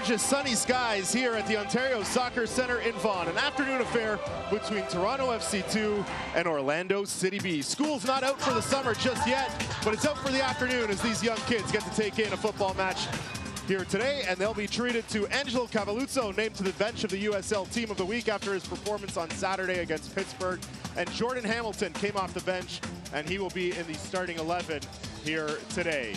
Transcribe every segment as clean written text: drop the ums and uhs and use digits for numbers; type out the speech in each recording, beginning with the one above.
gorgeous sunny skies here at the Ontario Soccer Centre in Vaughan. An afternoon affair between Toronto FC2 and Orlando City B. School's not out for the summer just yet, but it's out for the afternoon as these young kids get to take in a football match here today, and they'll be treated to Angelo Cavalluzzo, named to the bench of the USL Team of the Week after his performance on Saturday against Pittsburgh. And Jordan Hamilton came off the bench, and he will be in the starting 11 here today.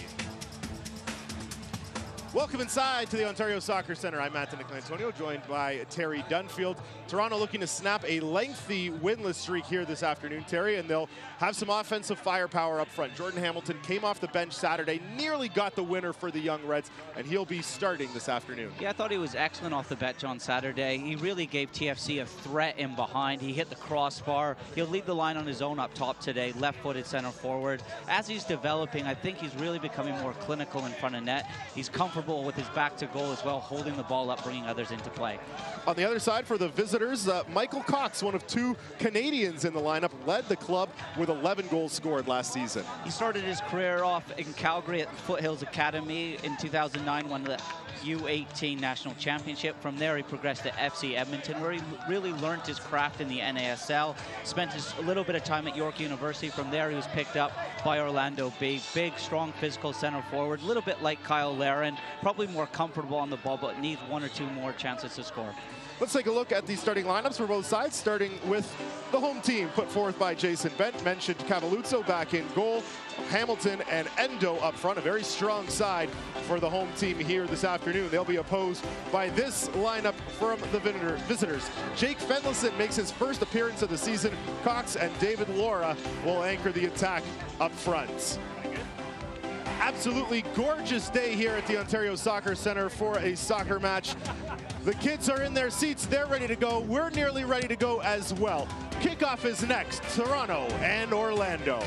Welcome inside to the Ontario Soccer Centre. I'm Matt Antonio, joined by Terry Dunfield. Toronto looking to snap a lengthy winless streak here this afternoon, Terry, and they'll have some offensive firepower up front. Jordan Hamilton came off the bench Saturday, nearly got the winner for the Young Reds, and he'll be starting this afternoon. Yeah, I thought he was excellent off the bench on Saturday. He really gave TFC a threat in behind. He hit the crossbar. He'll lead the line on his own up top today, left-footed center forward. As he's developing, I think he's really becoming more clinical in front of net. He's comfortable with his back to goal as well, holding the ball up, bringing others into play. On the other side for the visitors, Michael Cox, one of two Canadians in the lineup, led the club with 11 goals scored last season. He started his career off in Calgary at Foothills Academy in 2009, won the U18 National Championship. From there, he progressed to FC Edmonton, where he really learned his craft in the NASL, spent a little bit of time at York University. From there, he was picked up by Orlando B. Big, strong, physical center forward, a little bit like Kyle Larin, probably more comfortable on the ball, but needs one or two more chances to score. Let's take a look at the starting lineups for both sides, starting with the home team put forth by Jason Bent. Mentioned Cavalluzzo back in goal, Hamilton and Endo up front. A very strong side for the home team here this afternoon. They'll be opposed by this lineup from the visitors. Jake Fendelson makes his first appearance of the season. Cox and David Laura will anchor the attack up front. Absolutely gorgeous day here at the Ontario Soccer Centre for a soccer match. The kids are in their seats, they're ready to go. We're nearly ready to go as well. Kickoff is next, Toronto and Orlando.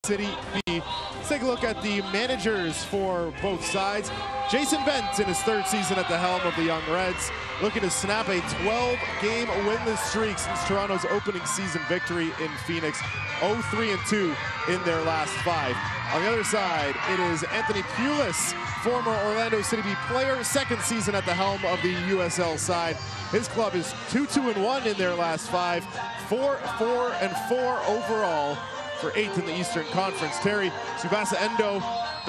City B. Let's take a look at the managers for both sides. Jason Bent in his third season at the helm of the Young Reds, looking to snap a 12-game winless streak since Toronto's opening season victory in Phoenix. 0-3-2 in their last 5. On the other side, it is Anthony Pulis, former Orlando City B player, second season at the helm of the USL side. His club is 2-2-1 in their last 5, 4-4-4 overall for 8th in the Eastern Conference. Terry, Tsubasa Endo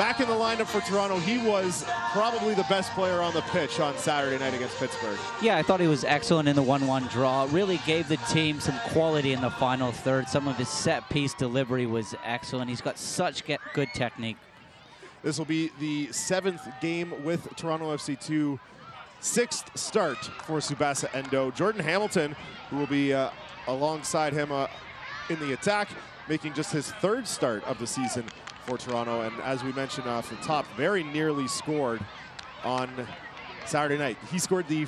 back in the lineup for Toronto. He was probably the best player on the pitch on Saturday night against Pittsburgh. Yeah, I thought he was excellent in the 1-1 draw. Really gave the team some quality in the final third. Some of his set-piece delivery was excellent. He's got such good technique. This will be the 7th game with Toronto FC2. 6th start for Tsubasa Endo. Jordan Hamilton, who will be alongside him in the attack, making just his 3rd start of the season for Toronto. And as we mentioned off the top, very nearly scored on Saturday night. He scored the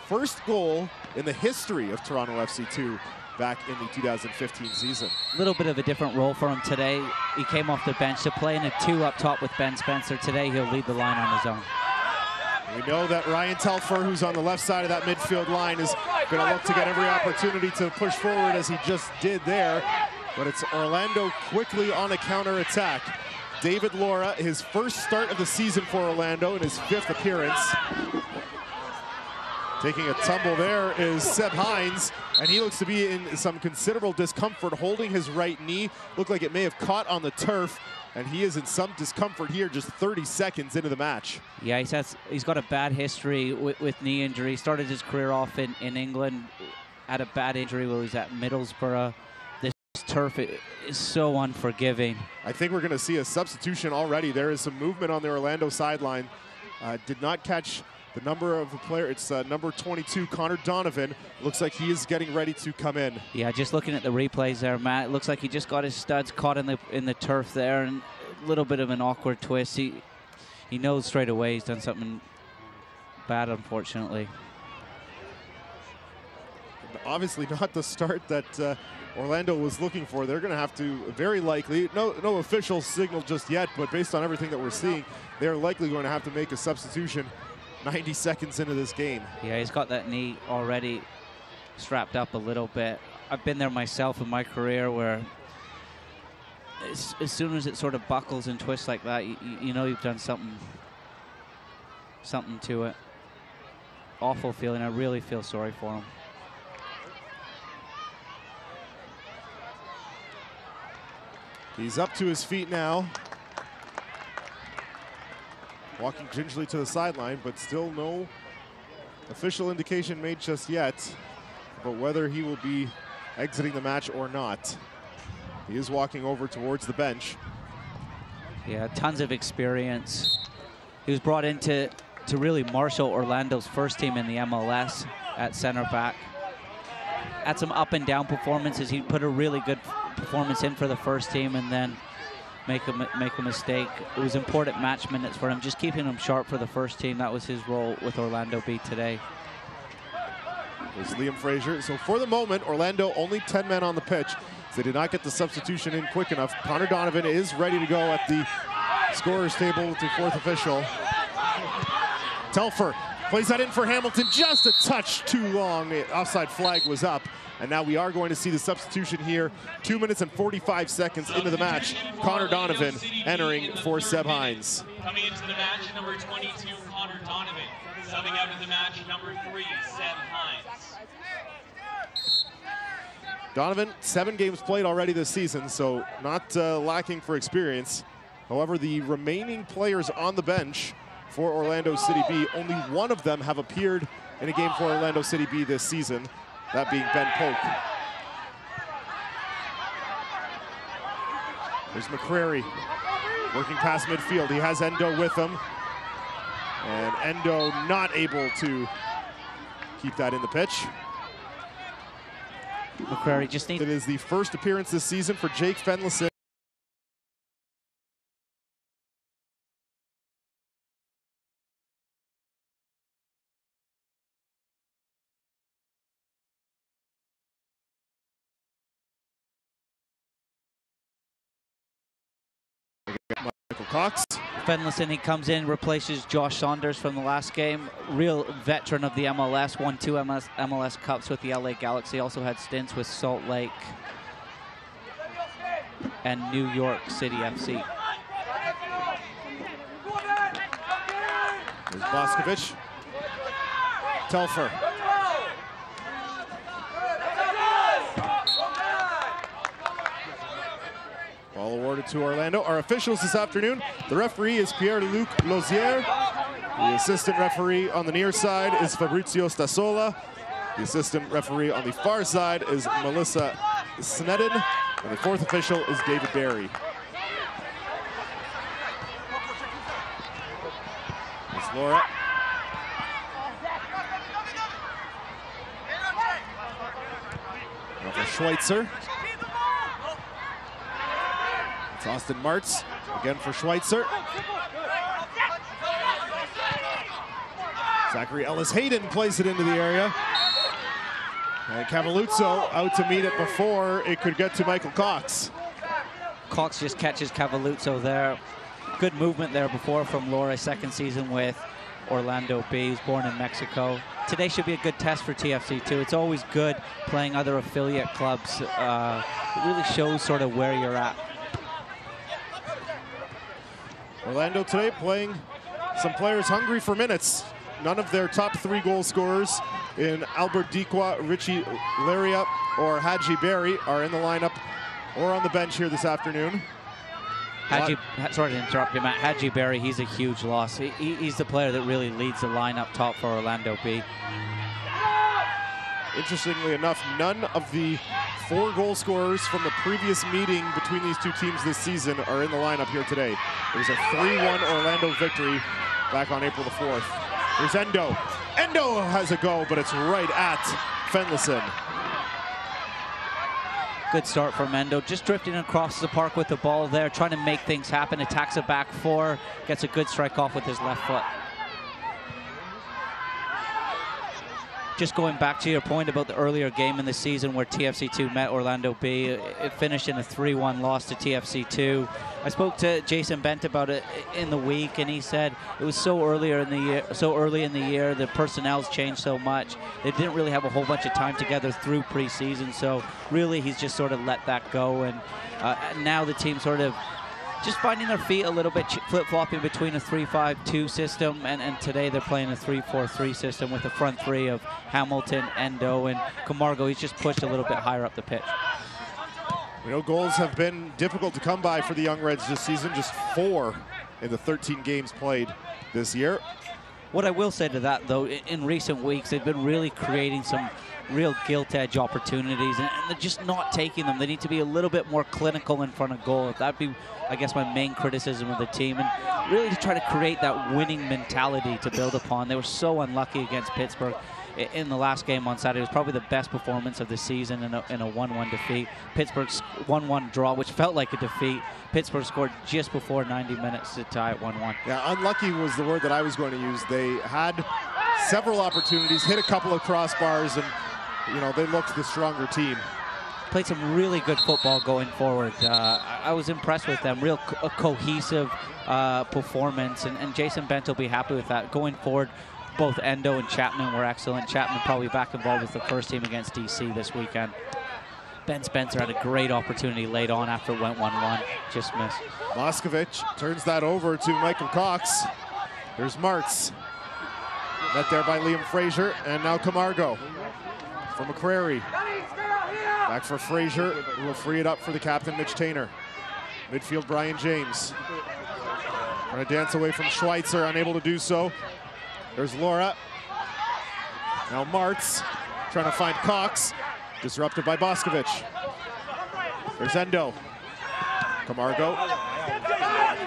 first goal in the history of Toronto FC2 back in the 2015 season. A little bit of a different role for him today. He came off the bench to play in a 2 up top with Ben Spencer. Today he'll lead the line on his own. We know that Ryan Telfer, who's on the left side of that midfield line, is going to look to get every opportunity to push forward as he just did there. But it's Orlando quickly on a counter-attack. David Laura, his first start of the season for Orlando in his 5th appearance. Taking a tumble there is Seb Hines, and he looks to be in some considerable discomfort, holding his right knee. Looked like it may have caught on the turf, and he is in some discomfort here just 30 seconds into the match. Yeah, he's got a bad history with knee injury. Started his career off in England, had a bad injury while he was at Middlesbrough. This turf is so unforgiving. I think we're going to see a substitution already. There is some movement on the Orlando sideline. Did not catch the number of the player. It's number 22, Connor Donovan. Looks like he is getting ready to come in. Yeah, just looking at the replays there, Matt, it looks like he just got his studs caught in the turf there, and a little bit of an awkward twist. He knows straight away he's done something bad, unfortunately. Obviously not the start that Orlando was looking for. They're going to have to, very likely, no official signal just yet, but based on everything that we're seeing, they're likely going to have to make a substitution 90 seconds into this game. Yeah, he's got that knee already strapped up a little bit. I've been there myself in my career where as soon as it sort of buckles and twists like that, you know you've done something to it. Awful feeling. I really feel sorry for him. He's up to his feet now. Walking gingerly to the sideline, but still no official indication made just yet about whether he will be exiting the match or not. He is walking over towards the bench. Yeah, tons of experience. He was brought in to really marshal Orlando's first team in the MLS at center back. Had some up and down performances. He put a really good performance in for the first team and then make a mistake. It was important match minutes for him, just keeping him sharp for the first team. That was his role with Orlando B today. There's Liam Fraser. So for the moment, Orlando only 10 men on the pitch. They did not get the substitution in quick enough. Connor Donovan is ready to go at the scorer's table with the 4th official. Telfer plays that in for Hamilton, just a touch too long. The offside flag was up. And now we are going to see the substitution here. 2 minutes and 45 seconds into the match. Connor Donovan entering for Seb Hines. Coming into the match, number 22, Connor Donovan. Subbing out of the match, number 3, Seb Hines. Donovan, 7 games played already this season, so not lacking for experience. However, the remaining players on the bench for Orlando City B, only one of them have appeared in a game for Orlando City B this season, that being Ben Polk. There's McCrary working past midfield. He has Endo with him. And Endo not able to keep that in the pitch. McCrary just needs... It is the first appearance this season for Jake Fenlison. Michael Cox. Fenlison, he comes in, replaces Josh Saunders from the last game. Real veteran of the MLS, won 2 MLS Cups with the LA Galaxy. Also had stints with Salt Lake and New York City FC. There's Boscovich. Telfer. Ball All awarded to Orlando. Our officials this afternoon, the referee is Pierre-Luc Lozier. The assistant referee on the near side is Fabrizio Stasola. The assistant referee on the far side is Melissa Snedden. And the fourth official is David Barry. There's Laura. Now for Schweitzer. It's Austin Martz, again for Schweitzer. Zachary Ellis-Hayden plays it into the area. And Cavalluzzo out to meet it before it could get to Michael Cox. Cox just catches Cavalluzzo there. Good movement there before from Laura, second season with Orlando B. He's born in Mexico. Today should be a good test for TFC too. It's always good playing other affiliate clubs. It really shows sort of where you're at. Orlando today playing some players hungry for minutes. None of their top 3 goal scorers in Albert Dikwa, Richie Laria, or Hadji Berry are in the lineup or on the bench here this afternoon. Sorry to interrupt you, Matt. Hadji Berry, he's a huge loss. He's the player that really leads the lineup top for Orlando B. Interestingly enough, none of the 4 goal scorers from the previous meeting between these two teams this season are in the lineup here today. It was a 3-1 Orlando victory back on April the 4th. There's Endo. Endo has a go, but it's right at Fenlison. Good start from Endo, just drifting across the park with the ball there, trying to make things happen, attacks a back 4, gets a good strike off with his left foot. Just going back to your point about the earlier game in the season where TFC2 met Orlando B, it finished in a 3-1 loss to TFC2. I spoke to Jason Bent about it in the week, and he said it was so early in the year, the personnel's changed so much. They didn't really have a whole bunch of time together through preseason, so really he's just sort of let that go, and now the team sort of just finding their feet a little bit, flip-flopping between a 3-5-2 system, and today they're playing a 3-4-3 system with a front 3 of Hamilton, Endo, and Camargo. He's just pushed a little bit higher up the pitch. We know goals have been difficult to come by for the Young Reds this season, just 4 in the 13 games played this year. What I will say to that, though, in recent weeks, they've been really creating some real gilt edge opportunities, and they're just not taking them. They need to be a little bit more clinical in front of goal. That'd be, I guess, my main criticism of the team, and really to try to create that winning mentality to build upon. They were so unlucky against Pittsburgh in the last game on Saturday. It was probably the best performance of the season in a 1-1 defeat. Pittsburgh's 1-1 draw, which felt like a defeat. Pittsburgh scored just before 90 minutes to tie at 1-1. Yeah, unlucky was the word that I was going to use. They had several opportunities, hit a couple of crossbars, and you know, they looked the stronger team. Played some really good football going forward. I was impressed with them. Real cohesive performance, and Jason Bent will be happy with that. Going forward, both Endo and Chapman were excellent. Chapman probably back involved with the first team against DC this weekend. Ben Spencer had a great opportunity late on after it went 1-1, just missed. Moskovich turns that over to Michael Cox. There's Martz. Met there by Liam Frazier, and now Camargo for McCrary. Back for Frazier, who will free it up for the captain, Mitch Tainer. Midfield, Brian James. Trying to dance away from Schweitzer, unable to do so. There's Laura. Now Martz trying to find Cox. Disrupted by Boskovich. There's Endo. Camargo.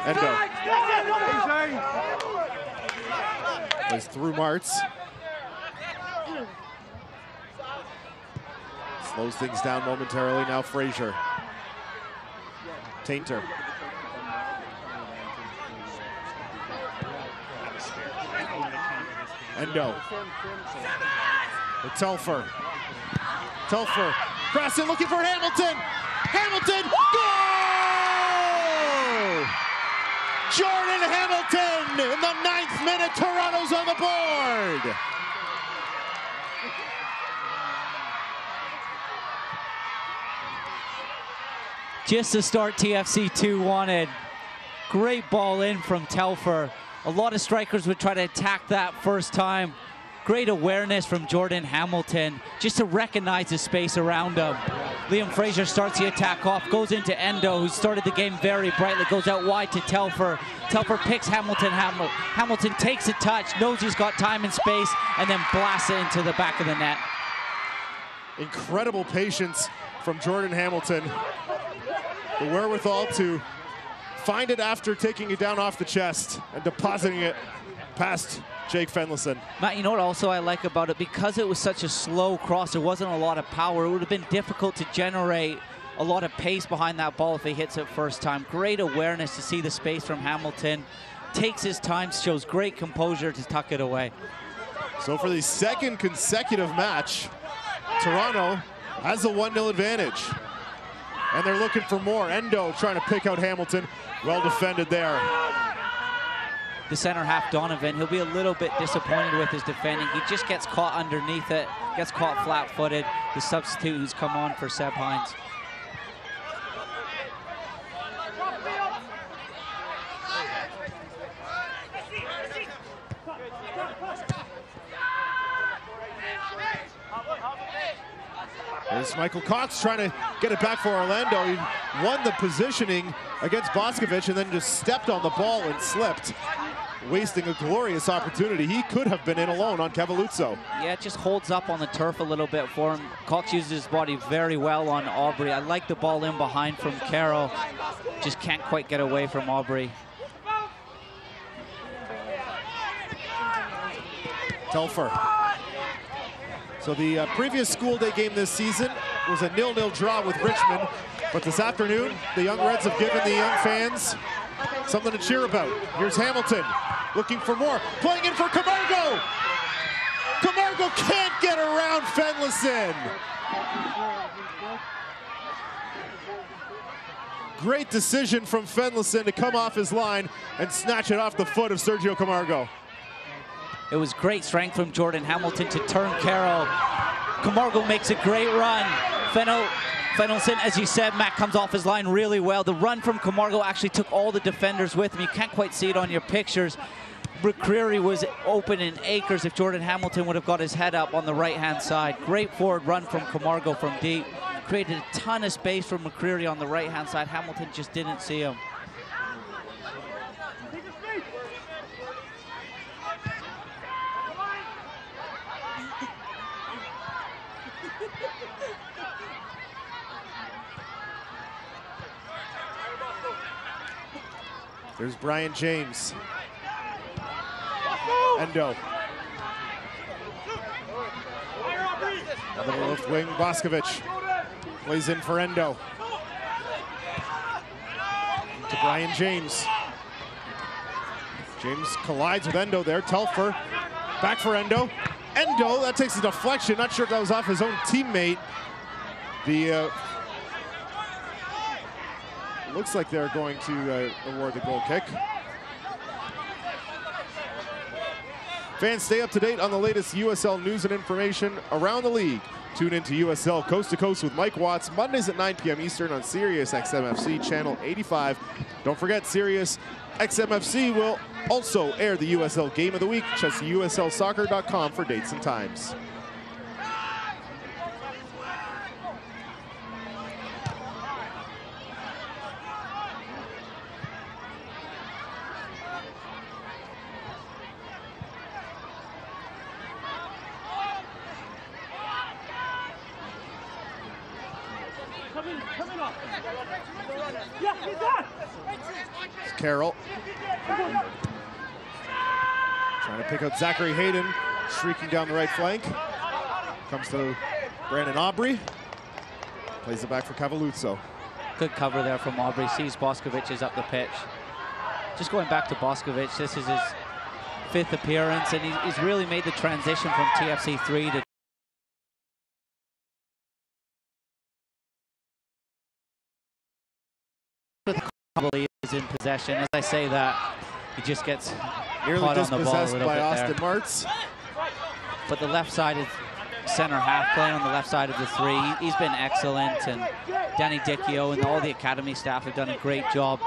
Endo. Plays through Martz. Slows things down momentarily. Now Frazier. Tainter. Endo. With Telfer. Telfer crossing, looking for Hamilton. Hamilton, goal! Jordan Hamilton in the 9th minute. Toronto's on the board. Just the start TFC2 wanted. Great ball in from Telfer. A lot of strikers would try to attack that first time. Great awareness from Jordan Hamilton, just to recognize the space around him. Liam Fraser starts the attack off, goes into Endo, who started the game very brightly, goes out wide to Telfer. Telfer picks Hamilton. Hamilton takes a touch, knows he's got time and space, and then blasts it into the back of the net. Incredible patience from Jordan Hamilton. The wherewithal to find it after taking it down off the chest and depositing it past Jake Fenlison. Matt, you know what also I like about it? Because it was such a slow cross, there wasn't a lot of power. It would have been difficult to generate a lot of pace behind that ball if he hits it first time. Great awareness to see the space from Hamilton. Takes his time, shows great composure to tuck it away. So for the second consecutive match, Toronto has a 1-0 advantage. And they're looking for more. Endo trying to pick out Hamilton. Well defended there. The center half, Donovan, he'll be a little bit disappointed with his defending. He just gets caught underneath it, gets caught flat-footed. The substitute who's come on for Seb Hines. There's Michael Cox trying to get it back for Orlando. He won the positioning against Boscovich and then just stepped on the ball and slipped, wasting a glorious opportunity. He could have been in alone on Cavalluzzo. Yeah, it just holds up on the turf a little bit for him. Cox uses his body very well on Aubrey. I like the ball in behind from Carroll. Just can't quite get away from Aubrey. Telfer. So the previous school day game this season was a 0-0 draw with Richmond, but this afternoon, the Young Reds have given the young fans something to cheer about. Here's Hamilton looking for more, playing in for Camargo. Camargo can't get around Fenlison. Great decision from Fenlison to come off his line and snatch it off the foot of Sergio Camargo. It was great strength from Jordan Hamilton to turn Carroll. Camargo makes a great run. Fenelson, as you said, Matt, comes off his line really well. The run from Camargo actually took all the defenders with him. You can't quite see it on your pictures. McCreary was open in acres if Jordan Hamilton would have got his head up on the right-hand side. Great forward run from Camargo from deep. Created a ton of space for McCreary on the right-hand side. Hamilton just didn't see him. There's Brian James. Endo. Another left wing, Boscovich. Plays in for Endo. To Brian James. James collides with Endo there. Telfer back for Endo. Endo, that takes a deflection. Not sure if that was off his own teammate. The looks like they're going to award the goal kick. Fans, stay up to date on the latest USL news and information around the league. Tune into USL Coast to Coast with Mike Watts, Mondays at 9 p.m. Eastern on Sirius XMFC Channel 85. Don't forget, Sirius XMFC will also air the USL Game of the Week. Check USLsoccer.com for dates and times. Carroll trying to pick up Zachary Hayden, streaking down the right flank. Comes to Brandon Aubrey. Plays it back for Cavalluzzo. Good cover there from Aubrey. Sees Boscovich is up the pitch. Just going back to Boscovich, this is his 5th appearance, and he's really made the transition from TFC 3 to probably is in possession. As I say that, he just gets nearly caught on the ball a little by bit Austin there. Martz. But the left side is center half, playing on the left side of the 3. He's been excellent, and Danny Dicchio and all the academy staff have done a great job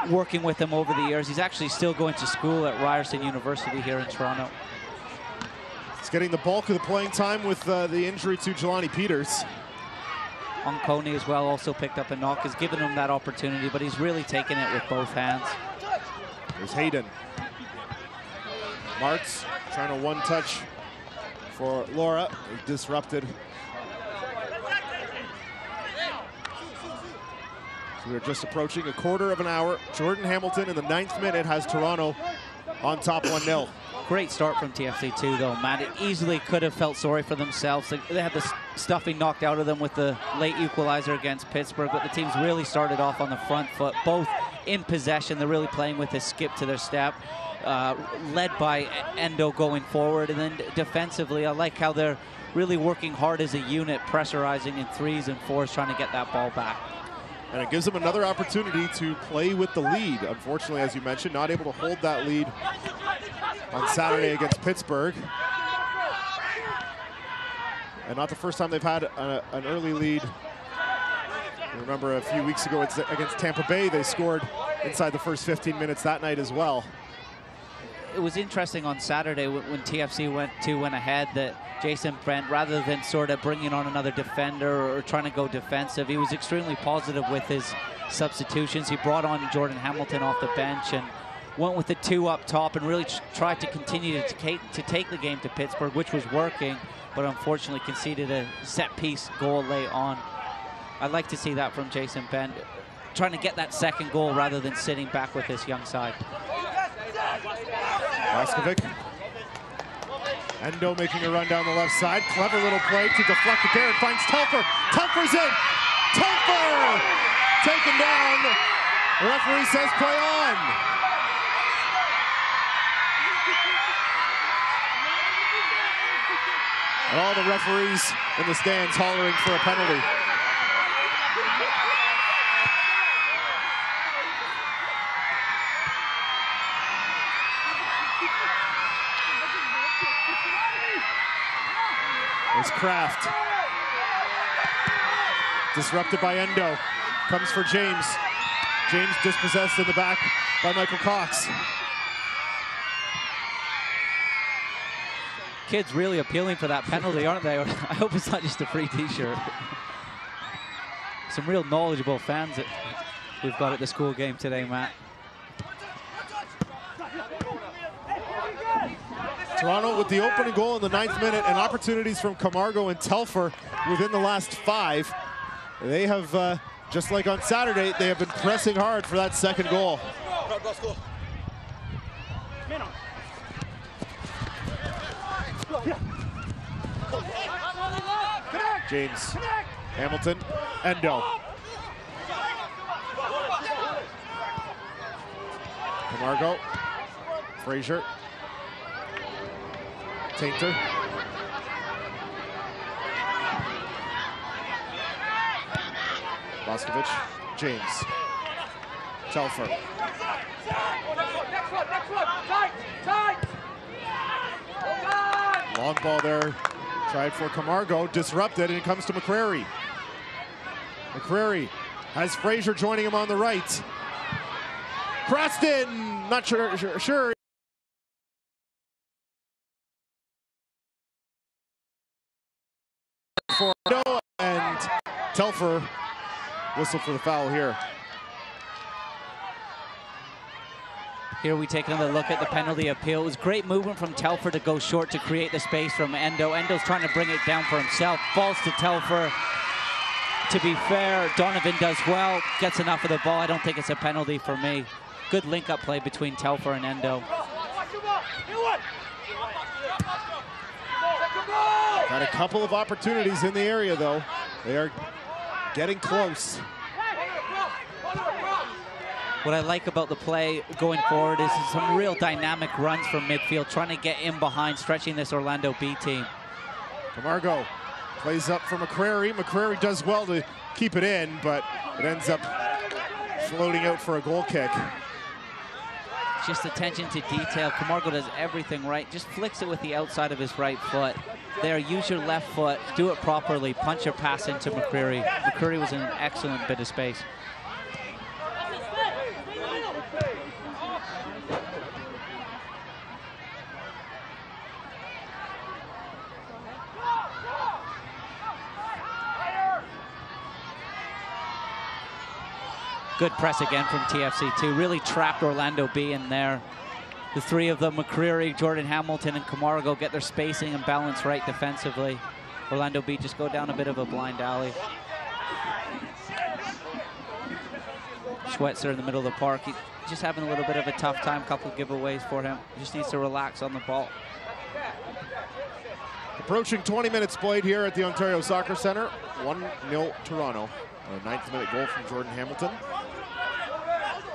working with him over the years. He's actually still going to school at Ryerson University here in Toronto. getting the bulk of the playing time with the injury to Jelani Peters. Onconi as well also picked up a knock, has given him that opportunity, but he's really taken it with both hands. There's Hayden. Martz trying to one-touch for Laura. He disrupted. So we're just approaching a quarter of an hour. Jordan Hamilton in the 9th minute has Toronto on top 1-0. Great start from TFC too, though, Matt. It easily could have felt sorry for themselves. They had the stuffing knocked out of them with the late equalizer against Pittsburgh, but the teams really started off on the front foot, both in possession. They're really playing with a skip to their step, led by Endo going forward. And then defensively, I like how they're really working hard as a unit, pressurizing in 3s and 4s, trying to get that ball back. And it gives them another opportunity to play with the lead. Unfortunately, as you mentioned, not able to hold that lead on Saturday against Pittsburgh. And not the first time they've had an early lead. You remember a few weeks ago against Tampa Bay, they scored inside the first 15 minutes that night as well. It was interesting on Saturday when TFC went ahead that Jason Brent, rather than sort of bringing on another defender or trying to go defensive, he was extremely positive with his substitutions. He brought on Jordan Hamilton off the bench and went with the 2 up top and really tried to continue to take the game to Pittsburgh, which was working, but unfortunately conceded a set-piece goal late on. I'd like to see that from Jason Bent, trying to get that second goal rather than sitting back with this young side. Laskovic. Endo making a run down the left side. Clever little play to deflect it there and finds Telfer. Telfer's in! Telfer! Taken down. The referee says play on. And all the referees in the stands hollering for a penalty. It's Kraft. Disrupted by Endo. Comes for James. James dispossessed in the back by Michael Cox. Kids really appealing for that penalty, aren't they? I hope it's not just a free t-shirt. Some real knowledgeable fans that we've got at the school game today, Matt. Toronto with the opening goal in the 9th minute and opportunities from Camargo and Telfer within the last 5. They have, just like on Saturday, they have been pressing hard for that second goal. James, Hamilton, Endo. Camargo, Frazier. Tainter. Laskovic, James. Telfer. Long ball there. Tried for Camargo, disrupted, and it comes to McCrary. McCrary has Frazier joining him on the right. Crossed in, not sure. For Noah, and Telfer whistled for the foul here. Here we take another look at the penalty appeal. It was great movement from Telfer to go short to create the space from Endo. Endo's trying to bring it down for himself. Falls to Telfer. To be fair, Donovan does well. Gets enough of the ball. I don't think it's a penalty for me. Good link-up play between Telfer and Endo. Got a couple of opportunities in the area, though. They are getting close. What I like about the play going forward is some real dynamic runs from midfield, trying to get in behind, stretching this Orlando B team. Camargo plays up for McCrary. McCrary does well to keep it in, but it ends up floating out for a goal kick. Just attention to detail. Camargo does everything right. Just flicks it with the outside of his right foot. There, use your left foot, do it properly, punch or pass into McCreary. McCreary was in an excellent bit of space. Good press again from TFC2. Really trapped Orlando B in there. The three of them, McCreary, Jordan Hamilton, and Camargo, get their spacing and balance right defensively. Orlando B just go down a bit of a blind alley. Schweitzer in the middle of the park. He's just having a little bit of a tough time. Couple of giveaways for him. He just needs to relax on the ball. Approaching 20 minutes played here at the Ontario Soccer Centre. 1-0 Toronto. A 9th minute goal from Jordan Hamilton.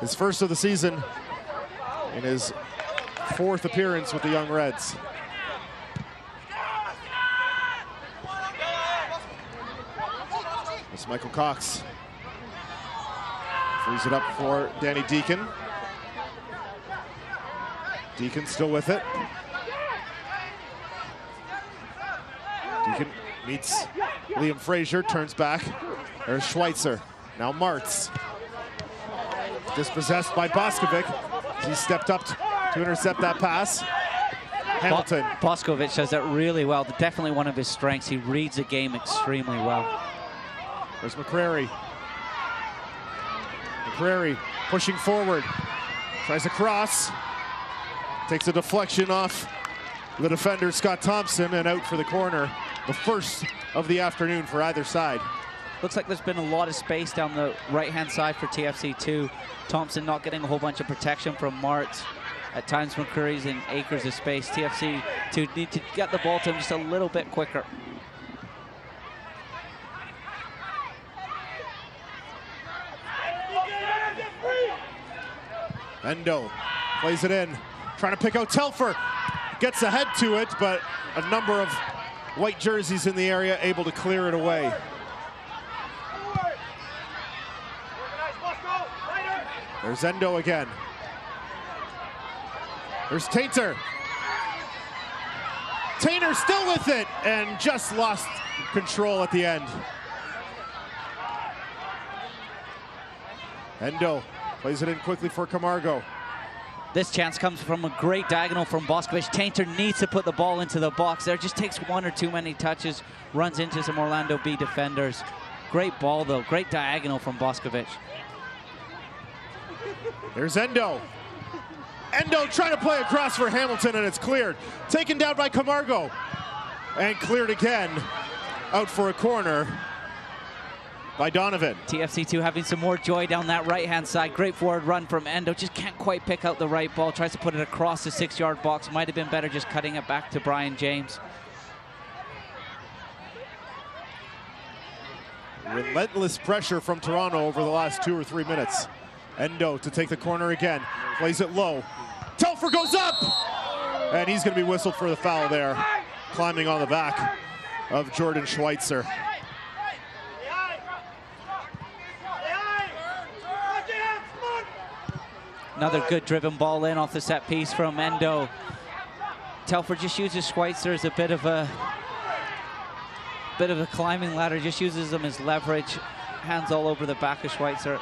His first of the season in his 4th appearance with the Young Reds. It's Michael Cox. Frees it up for Danny Deacon. Deacon still with it. Deacon meets Liam Frazier, turns back. There's Schweitzer. Now Martz. Dispossessed by Boskovic. He stepped up to intercept that pass. Hamilton. Boskovic does that really well. Definitely one of his strengths. He reads the game extremely well. There's McCreary. McCreary pushing forward. Tries to cross. Takes a deflection off the defender, Scott Thompson, and out for the corner. The first of the afternoon for either side. Looks like there's been a lot of space down the right-hand side for TFC2. Thompson not getting a whole bunch of protection from Martz. At times, McCreary's in acres of space. TFC2 need to get the ball to him just a little bit quicker. Endo plays it in, trying to pick out Telfer. Gets ahead to it, but a number of white jerseys in the area able to clear it away. There's Endo again. There's Tainter. Tainter still with it and just lost control at the end. Endo plays it in quickly for Camargo. This chance comes from a great diagonal from Boskovic. Tainter needs to put the ball into the box there. Just takes one or too many touches, runs into some Orlando B defenders. Great ball though, great diagonal from Boskovic. There's Endo. Endo trying to play across for Hamilton, and it's cleared. Taken down by Camargo. And cleared again. Out for a corner by Donovan. TFC2 having some more joy down that right-hand side. Great forward run from Endo. Just can't quite pick out the right ball. Tries to put it across the 6-yard box. Might have been better just cutting it back to Brian James. Relentless pressure from Toronto over the last 2 or 3 minutes. Endo to take the corner again. Plays it low. Telfer goes up! And he's going to be whistled for the foul there. Climbing on the back of Jordan Schweitzer. Another good driven ball in off the set piece from Endo. Telfer just uses Schweitzer as a bit of a climbing ladder, just uses them as leverage. Hands all over the back of Schweitzer.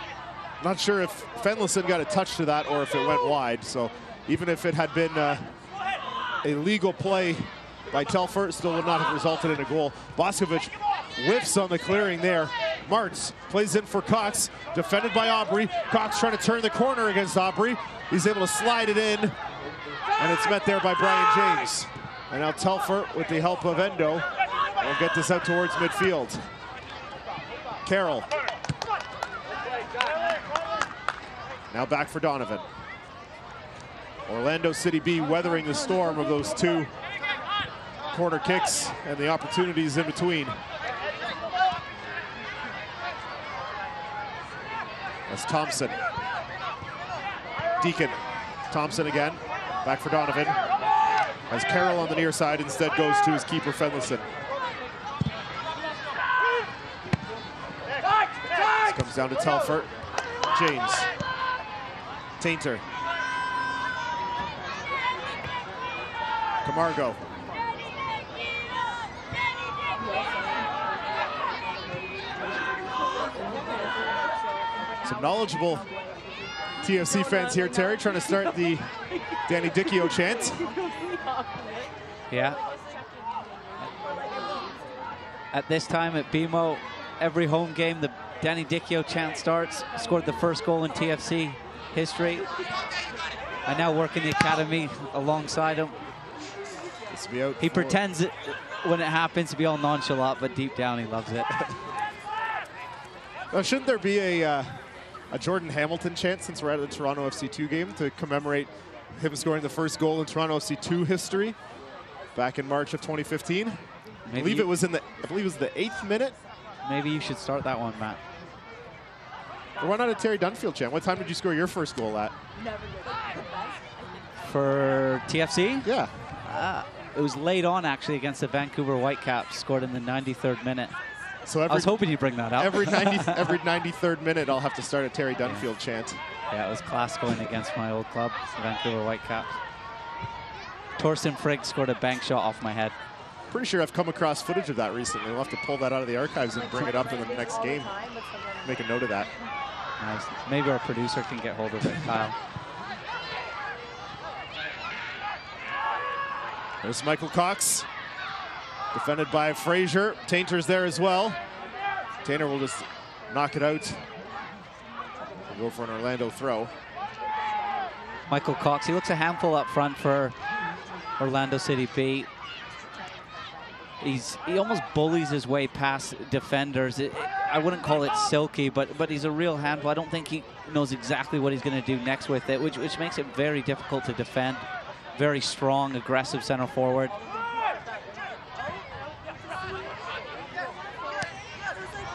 Not sure if Fenlison got a touch to that or if it went wide. So even if it had been a legal play by Telfer, it still would not have resulted in a goal. Boskovic whiffs on the clearing there. Martz plays in for Cox, defended by Aubrey. Cox trying to turn the corner against Aubrey. He's able to slide it in, and it's met there by Brian James. And now Telfer, with the help of Endo, will get this out towards midfield. Carroll. Now back for Donovan. Orlando City B weathering the storm of those 2 corner kicks and the opportunities in between. That's Thompson. Deacon. Thompson again. Back for Donovan. As Carroll on the near side instead goes to his keeper, Fenlison. This comes down to Telfer. James. Tainter. Camargo. Some knowledgeable TFC fans here, Terry, trying to start the Danny Dicchio chant. Yeah. At this time at BMO, every home game, the Danny Dicchio chant starts, scored the first goal in TFC history. I now work in the academy alongside him. He pretends it, when it happens to be all nonchalant, but deep down he loves it. Now, shouldn't there be a Jordan Hamilton chant since we're at the Toronto FC 2 game to commemorate him scoring the first goal in Toronto FC 2 history back in March of 2015? I believe it was the 8th minute. Maybe you should start that one, Matt. Why not a Terry Dunfield chant? What time did you score your first goal at? For TFC? Yeah. It was late on, actually, against the Vancouver Whitecaps, scored in the 93rd minute. So I was hoping you'd bring that up. Every 93rd minute, I'll have to start a Terry Dunfield chant. Yeah, it was class going against my old club, the Vancouver Whitecaps. Torsten Frigg scored a bank shot off my head. Pretty sure I've come across footage of that recently. We'll have to pull that out of the archives and bring it up in the next game. Make a note of that. Nice. Maybe our producer can get hold of it, Kyle. There's Michael Cox, defended by Frazier. Tainter's there as well. Tainter will just knock it out. We'll go for an Orlando throw. Michael Cox, he looks a handful up front for Orlando City B. He almost bullies his way past defenders. I wouldn't call it silky, but he's a real handful. I don't think he knows exactly what he's going to do next with it, which makes it very difficult to defend. Very strong, aggressive center forward.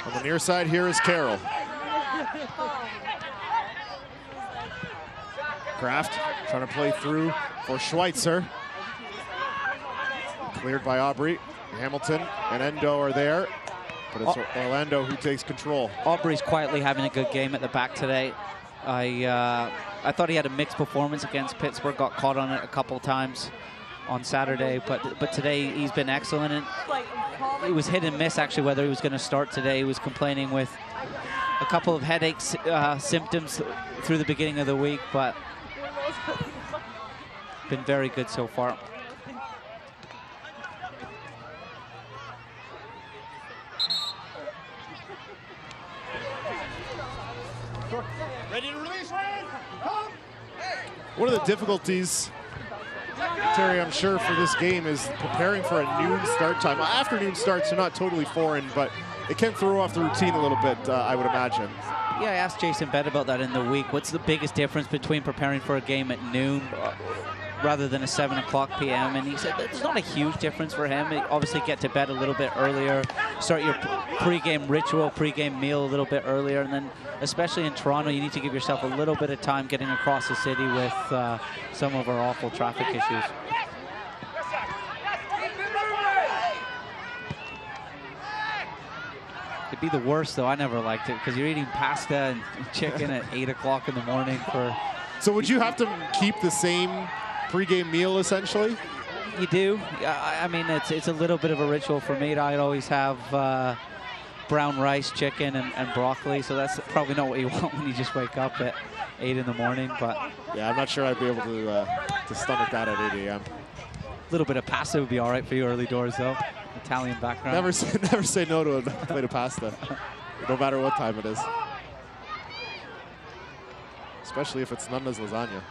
On the near side here is Carroll. Kraft trying to play through for Schweitzer. Cleared by Aubrey. Hamilton and Endo are there, but it's Orlando who takes control. Aubrey's quietly having a good game at the back today. I thought he had a mixed performance against Pittsburgh, got caught on it a couple times on Saturday, but today he's been excellent. And it was hit and miss, actually, whether he was going to start today. He was complaining with a couple of headache symptoms through the beginning of the week, but been very good so far. Ready to release, one of the difficulties, Terry, I'm sure, for this game is preparing for a noon start time. Afternoon starts are not totally foreign, but it can throw off the routine a little bit, I would imagine. Yeah, I asked Jason Bett about that in the week. What's the biggest difference between preparing for a game at noon rather than a 7 o'clock p.m.? And he said there's not a huge difference for him. You obviously get to bed a little bit earlier, start your pre-game ritual, pre-game meal a little bit earlier, and then especially in Toronto, you need to give yourself a little bit of time getting across the city with some of our awful traffic issues. It'd be the worst, though. I never liked it because you're eating pasta and chicken at 8 o'clock in the morning for... So would you have to keep the same pregame meal, essentially? You do. I mean, it's a little bit of a ritual for me. I'd always have brown rice, chicken, and broccoli, so that's probably not what you want when you just wake up at 8 in the morning, but... Yeah, I'm not sure I'd be able to stomach that at 8 a.m. A little bit of pasta would be all right for you early doors, though. Italian background. Never say no to a plate of pasta, no matter what time it is. Especially if it's Nanda's lasagna.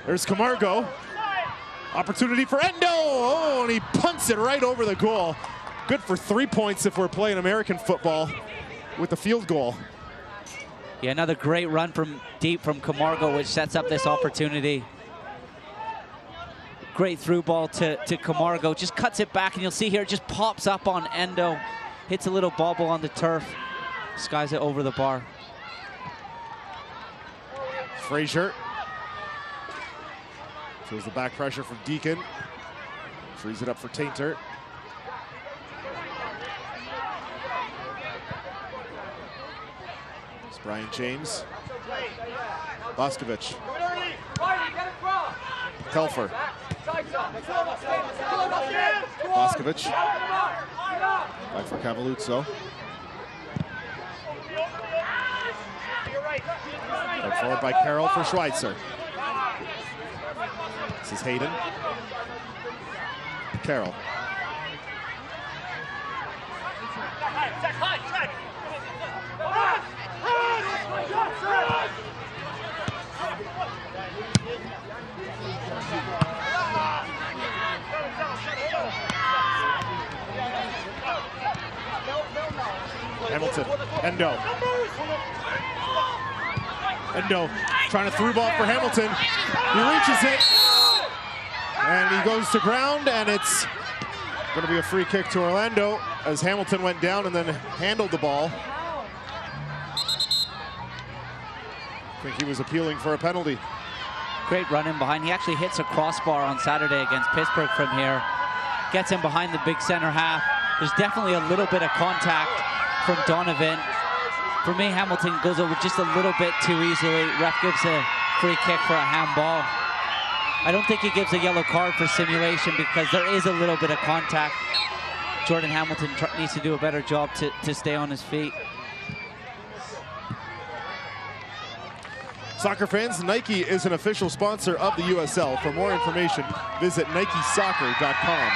There's Camargo. Opportunity for Endo. Oh, and he punts it right over the goal. Good for 3 points if we're playing American football with the field goal. Yeah, another great run from deep from Camargo, which sets up this opportunity. Great through ball to Camargo. Just cuts it back, and you'll see here, it just pops up on Endo. Hits a little bobble on the turf. Skies it over the bar. Frazier. Feels the back pressure from Deacon. Frees it up for Tainter. It's Brian James. Boscovich. Telfer. Boscovich. Back for Cavalluzzo. Right forward by Carroll for Schweitzer. This is Hayden. Carroll. Hamilton, Endo. Endo trying to through ball for Hamilton. He reaches it, and he goes to ground, and it's going to be a free kick to Orlando as Hamilton went down and then handled the ball. I think he was appealing for a penalty. Great run in behind. He actually hits a crossbar on Saturday against Pittsburgh from here. Gets in behind the big center half. There's definitely a little bit of contact from Donovan. For me, Hamilton goes over just a little bit too easily. Ref gives a free kick for a handball. I don't think he gives a yellow card for simulation because there is a little bit of contact. Jordan Hamilton needs to do a better job to stay on his feet. Soccer fans, Nike is an official sponsor of the USL. For more information, visit NikeSoccer.com.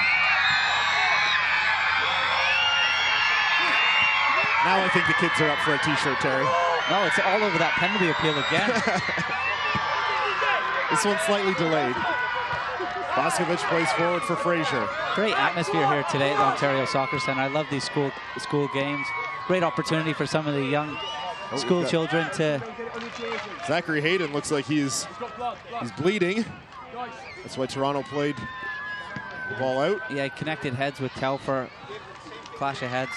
Now I think the kids are up for a t-shirt, Terry. No, it's all over that penalty appeal again. This one's slightly delayed. Boscovich plays forward for Frazier. Great atmosphere here today at the Ontario Soccer Centre. I love these school games. Great opportunity for some of the young school children to... Zachary Hayden looks like he's bleeding. That's why Toronto played the ball out. Yeah, he connected heads with Telfer. Clash of heads.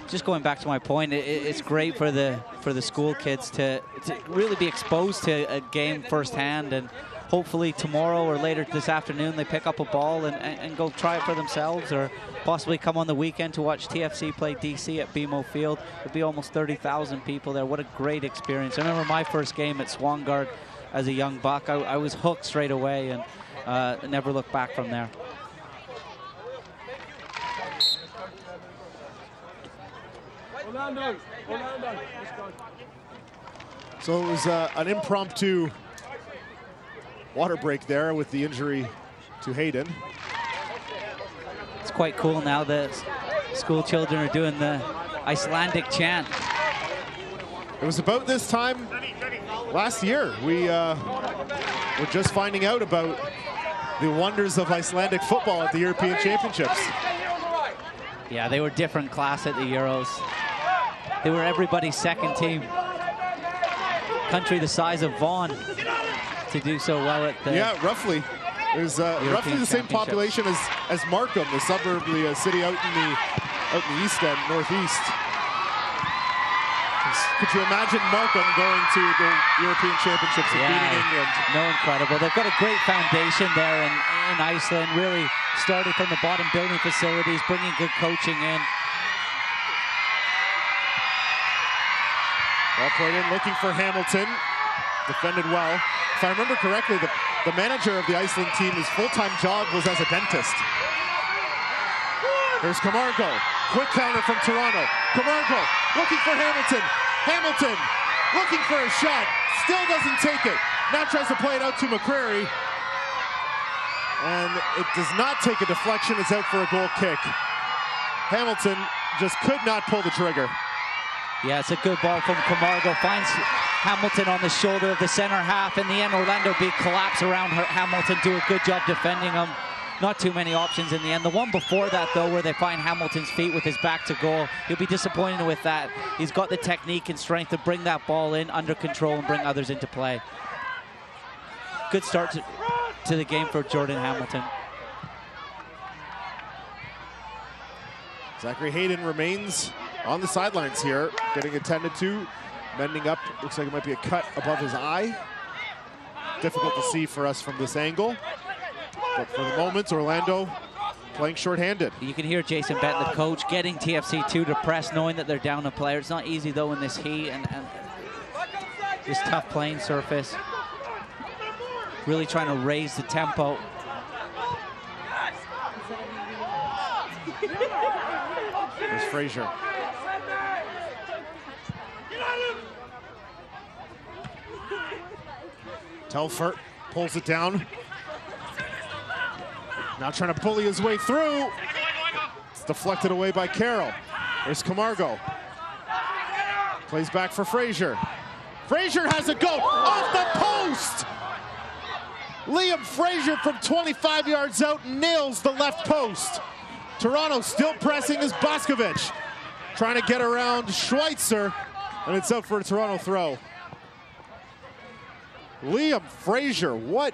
Just going back to my point, it's great for the school kids to really be exposed to a game firsthand, and hopefully tomorrow or later this afternoon they pick up a ball and go try it for themselves, or possibly come on the weekend to watch TFC play DC at BMO Field. There'll be almost 30,000 people there. What a great experience. I remember my first game at Swangard as a young buck. I was hooked straight away and never looked back from there. So it was an impromptu water break there with the injury to Hayden. It's quite cool now that school children are doing the Icelandic chant. It was about this time last year. We were just finding out about the wonders of Icelandic football at the European Championships. Yeah, they were different class at the Euros. They were everybody's second team. Country the size of Vaughan to do so well at the... Yeah, roughly. It was roughly the same population as Markham, the suburb, the city out in the east end, northeast. Could you imagine Markham going to the European Championships and beating England? No, incredible. They've got a great foundation there in Iceland, really starting from the bottom, building facilities, bringing good coaching in. Ball played in, looking for Hamilton. Defended well. If I remember correctly, the manager of the Iceland team, his full-time job was as a dentist. There's Camargo. Quick counter from Toronto. Camargo looking for Hamilton. Hamilton looking for a shot. Still doesn't take it. Now tries to play it out to McCrary. And it does not take a deflection. It's out for a goal kick. Hamilton just could not pull the trigger. Yeah, it's a good ball from Camargo. Finds Hamilton on the shoulder of the center half. In the end, Orlando Beat collapse around Hamilton. Do a good job defending him. Not too many options in the end. The one before that, though, where they find Hamilton's feet with his back to goal, he'll be disappointed with that. He's got the technique and strength to bring that ball in under control and bring others into play. Good start to the game for Jordan Hamilton. Zachary Hayden remains on the sidelines here, getting attended to, bending up. Looks like it might be a cut above his eye. Difficult to see for us from this angle. But for the moment, Orlando playing shorthanded. You can hear Jason Benton, the coach, getting TFC2 to press, knowing that they're down a player. It's not easy, though, in this heat and this tough playing surface. Really trying to raise the tempo. There's Frazier. Telfer pulls it down. Now trying to bully his way through. It's deflected away by Carroll. There's Camargo. Plays back for Frazier. Frazier has a go off the post. Liam Frazier from 25 yards out nails the left post. Toronto still pressing is Boskovic. Trying to get around Schweitzer, and it's up for a Toronto throw. Liam Frazier, what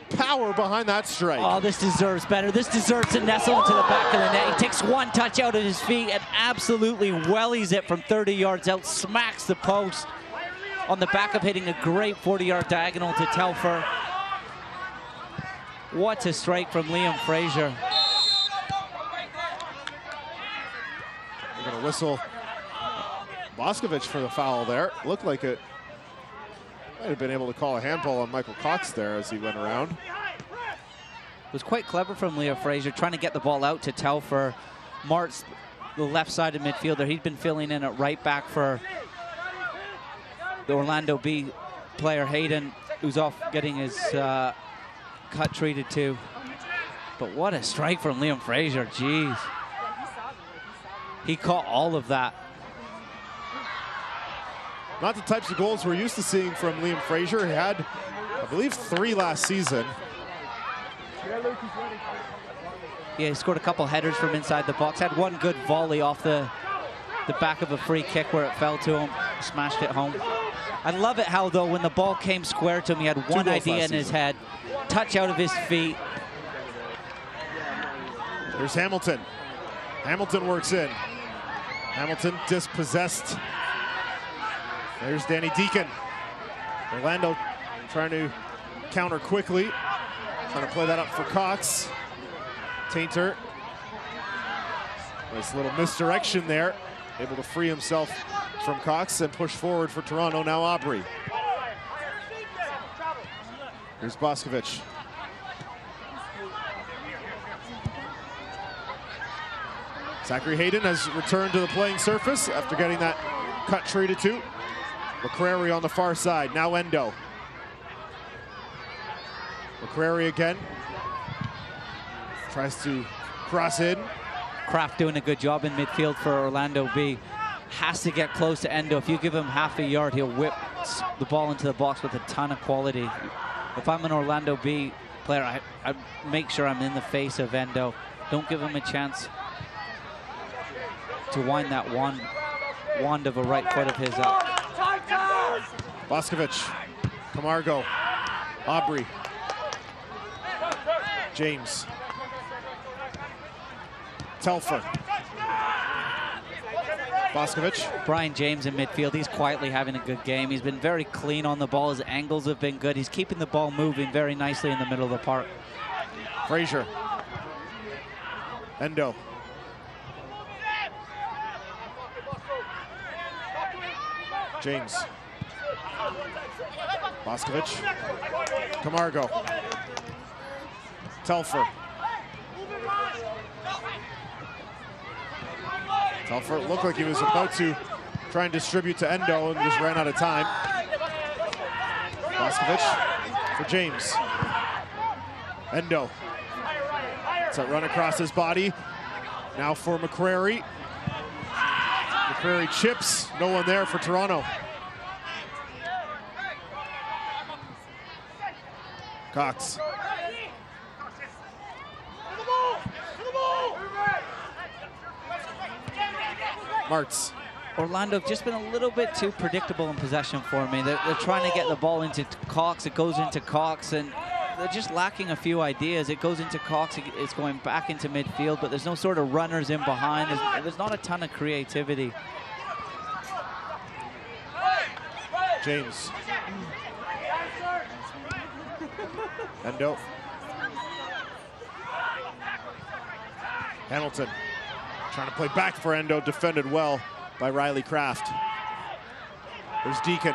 power behind that strike. Oh, this deserves better. This deserves to nestle into the back of the net. He takes one touch out of his feet and absolutely wellies it from 30 yards out, smacks the post on the back of hitting a great 40-yard diagonal to Telfer. What a strike from Liam Frazier. We're going to whistle Boskovic for the foul there. Looked like it might have been able to call a handball on Michael Cox there as he went around. It was quite clever from Liam Frazier, trying to get the ball out to Telfer. Mart's the left-sided midfielder. He'd been filling in at right back for the Orlando B player Hayden, who's off getting his cut treated too. But what a strike from Liam Frazier, jeez. He caught all of that. Not the types of goals we're used to seeing from Liam Frazier. He had, I believe, 3 last season. Yeah, he scored a couple headers from inside the box. Had one good volley off the back of a free kick where it fell to him, smashed it home. I love it how, though, when the ball came square to him, he had one idea in his head. Touch out of his feet. Here's Hamilton. Hamilton works in. Hamilton dispossessed. There's Danny Deacon. Orlando trying to counter quickly. Trying to play that up for Cox. Tainter. Nice little misdirection there. Able to free himself from Cox and push forward for Toronto. Now Aubrey. Here's Boskovic. Zachary Hayden has returned to the playing surface after getting that cut treated to. McCrary on the far side. Now Endo. McCrary again. Tries to cross in. Kraft doing a good job in midfield for Orlando B. Has to get close to Endo. If you give him half a yard, he'll whip the ball into the box with a ton of quality. If I'm an Orlando B player, I make sure I'm in the face of Endo. Don't give him a chance to wind that wand of a right foot of his up. Boskovic, Camargo, Aubrey, James, Telfer, Boskovic. Brian James in midfield, he's quietly having a good game. He's been very clean on the ball. His angles have been good. He's keeping the ball moving very nicely in the middle of the park. Frazier, Endo. James. Boskovic. Camargo. Telfer. Telfer looked like he was about to try and distribute to Endo and just ran out of time. Boskovic for James. Endo. It's a run across his body. Now for McCrary. McCrary chips. No one there for Toronto. Cox. Martz. Orlando have just been a little bit too predictable in possession for me. They're trying to get the ball into Cox. It goes into Cox, and they're just lacking a few ideas. It goes into Cox. It's going back into midfield, but there's no sort of runners in behind. There's not a ton of creativity. James. Endo. Hamilton trying to play back for Endo, defended well by Riley Kraft. There's Deacon.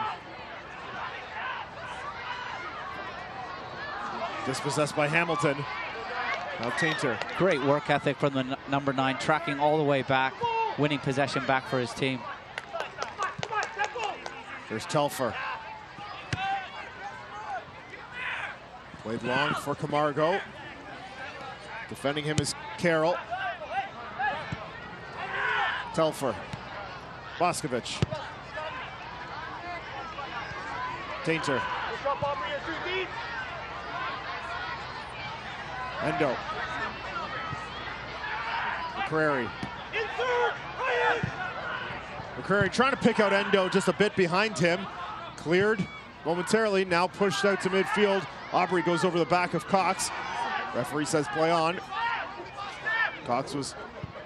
Dispossessed by Hamilton. Now Tainter. Great work ethic from the number 9, tracking all the way back, winning possession back for his team. There's Telfer. Played long for Camargo. Defending him is Carroll. Telfer. Boskovic. Tainter. Endo. McCrary. McCrary trying to pick out Endo just a bit behind him. Cleared momentarily, now pushed out to midfield. Aubrey goes over the back of Cox. Referee says play on. Cox was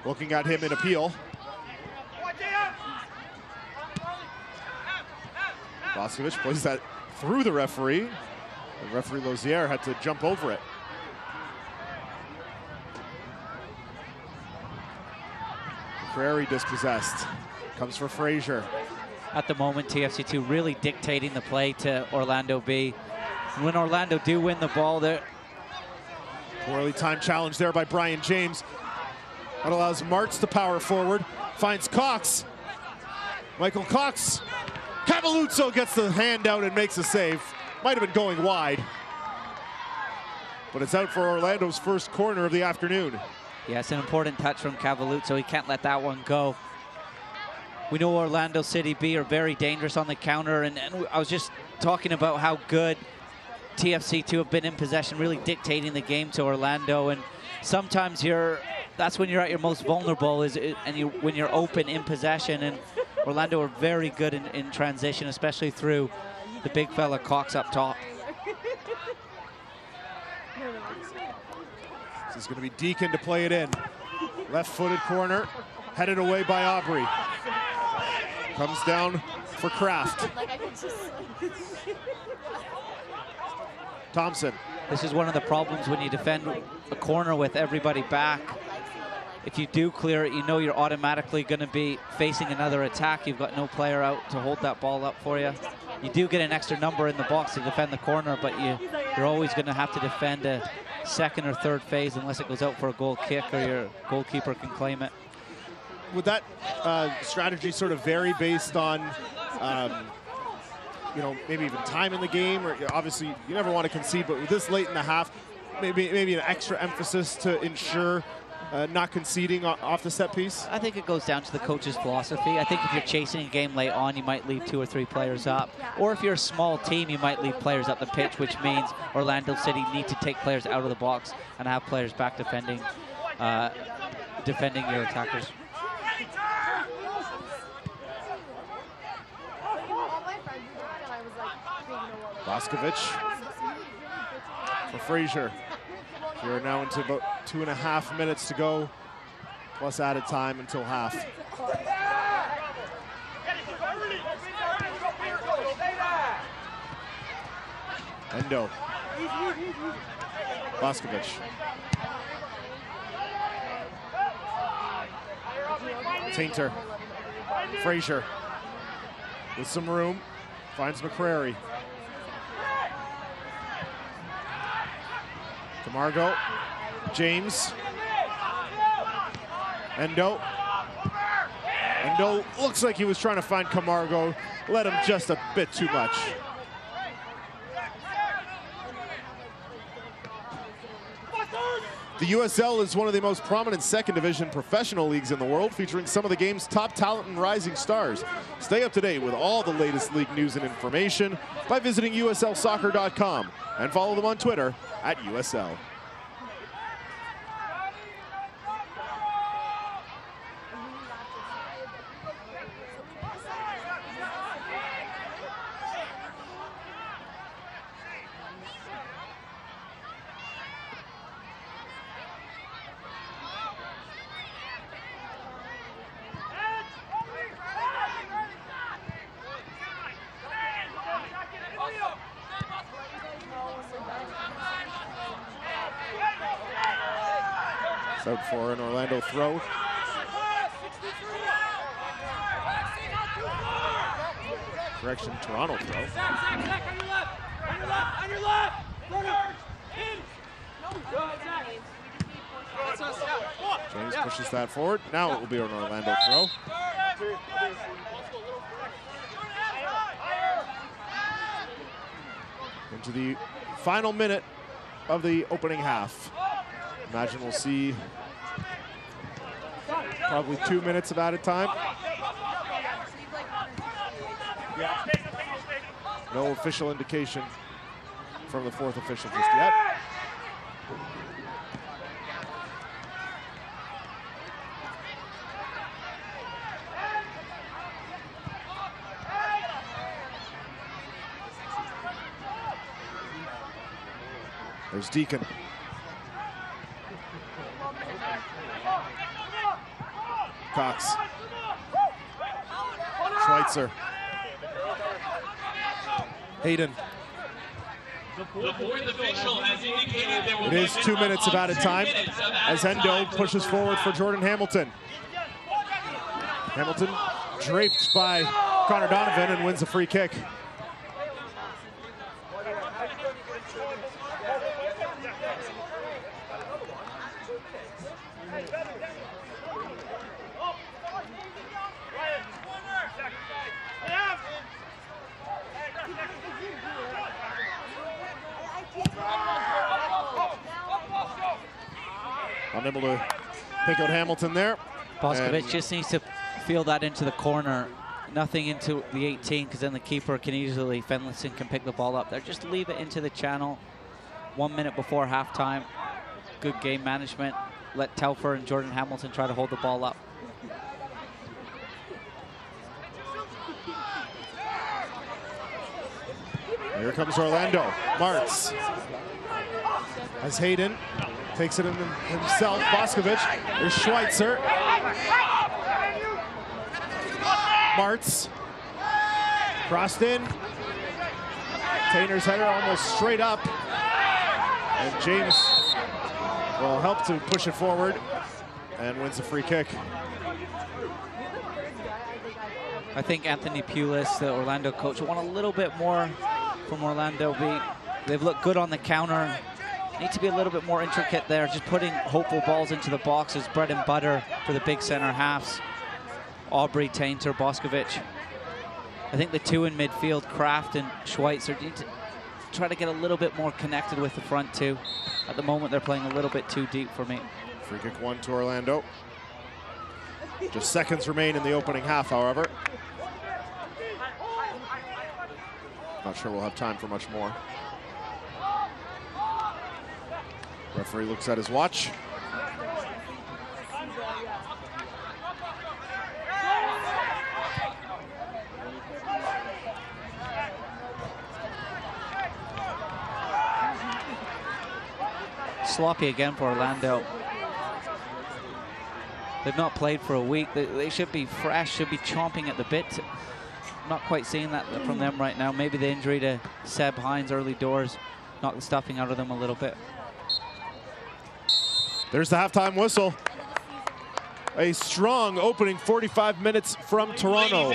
looking at him in appeal. Boscovich plays that through the referee. And referee Lozier had to jump over it. McCrary dispossessed. Comes for Frazier. At the moment, TFC2 really dictating the play to Orlando B. And when Orlando do win the ball, they're... Poorly timed challenge there by Brian James. That allows Martz to power forward. Finds Cox. Michael Cox. Cavalluzzo gets the hand out and makes a save. Might have been going wide. But it's out for Orlando's first corner of the afternoon. Yeah, it's an important touch from Cavalluzzo. He can't let that one go. We know Orlando City B are very dangerous on the counter, and I was just talking about how good TFC2 have been in possession, really dictating the game to Orlando. And sometimes that's when you're at your most vulnerable, when you're open in possession. And Orlando are very good in transition, especially through the big fella Cox up top. This is going to be Deacon to play it in. Left-footed corner, headed away by Aubrey. Comes down for Kraft. Thompson. This is one of the problems when you defend a corner with everybody back. If you do clear it, you know you're automatically going to be facing another attack. You've got no player out to hold that ball up for you. You do get an extra number in the box to defend the corner, but you're always going to have to defend a second or third phase unless it goes out for a goal kick or your goalkeeper can claim it. Would that strategy sort of vary based on, you know, maybe even time in the game? Or obviously, you never want to concede, but with this late in the half, maybe an extra emphasis to ensure not conceding off the set piece? I think it goes down to the coach's philosophy. I think if you're chasing a game late on, you might leave 2 or 3 players up. Or if you're a small team, you might leave players up the pitch, which means Orlando City need to take players out of the box and have players back defending your attackers. Boscovich for Frazier. We are now into about 2.5 minutes to go, plus added time until half. Endo. Boscovich. Tainter. Frazier with some room. Finds McCrary. Camargo, James, Endo. Endo looks like he was trying to find Camargo, led him just a bit too much. The USL is one of the most prominent second division professional leagues in the world, featuring some of the game's top talent and rising stars. Stay up to date with all the latest league news and information by visiting uslsoccer.com and follow them on Twitter @USL. It's out for an Orlando throw. Correction, Toronto throw. James pushes that forward. Now it will be an Orlando throw. Into the final minute of the opening half. Imagine we'll see probably 2 minutes of added time. No official indication from the fourth official just yet. There's Deacon. Cox. Schweitzer. Hayden. The fourth official has indicated there will It is 2 minutes of added time as Endo pushes forward for Jordan Hamilton. Hamilton draped by Connor Donovan and wins a free kick. Unable to pick out Hamilton there. Boskovic just needs to feel that into the corner. Nothing into the 18, because then the keeper can easily, Finlayson can pick the ball up there. Just leave it into the channel 1 minute before halftime. Good game management. Let Telfer and Jordan Hamilton try to hold the ball up. Here comes Orlando. Martz has Hayden. Takes it in himself. Boskovic. There's Schweitzer. Martz. Crossed in. Tainer's header almost straight up. And James will help to push it forward and wins a free kick. I think Anthony Pulis, the Orlando coach, will want a little bit more from Orlando. They've looked good on the counter. Need to be a little bit more intricate there. Just putting hopeful balls into the box is bread and butter for the big center halves. Aubrey, Tainter, Boskovic. I think the two in midfield, Kraft and Schweitzer, need to try to get a little bit more connected with the front two. At the moment, they're playing a little bit too deep for me. Free kick one to Orlando. Just seconds remain in the opening half, however. Not sure we'll have time for much more. Referee looks at his watch. Sloppy again for Orlando. They've not played for a week. They should be fresh, should be chomping at the bit. Not quite seeing that from them right now. Maybe the injury to Seb Hines early doors knocked the stuffing out of them a little bit. There's the halftime whistle. A strong opening 45 minutes from Toronto.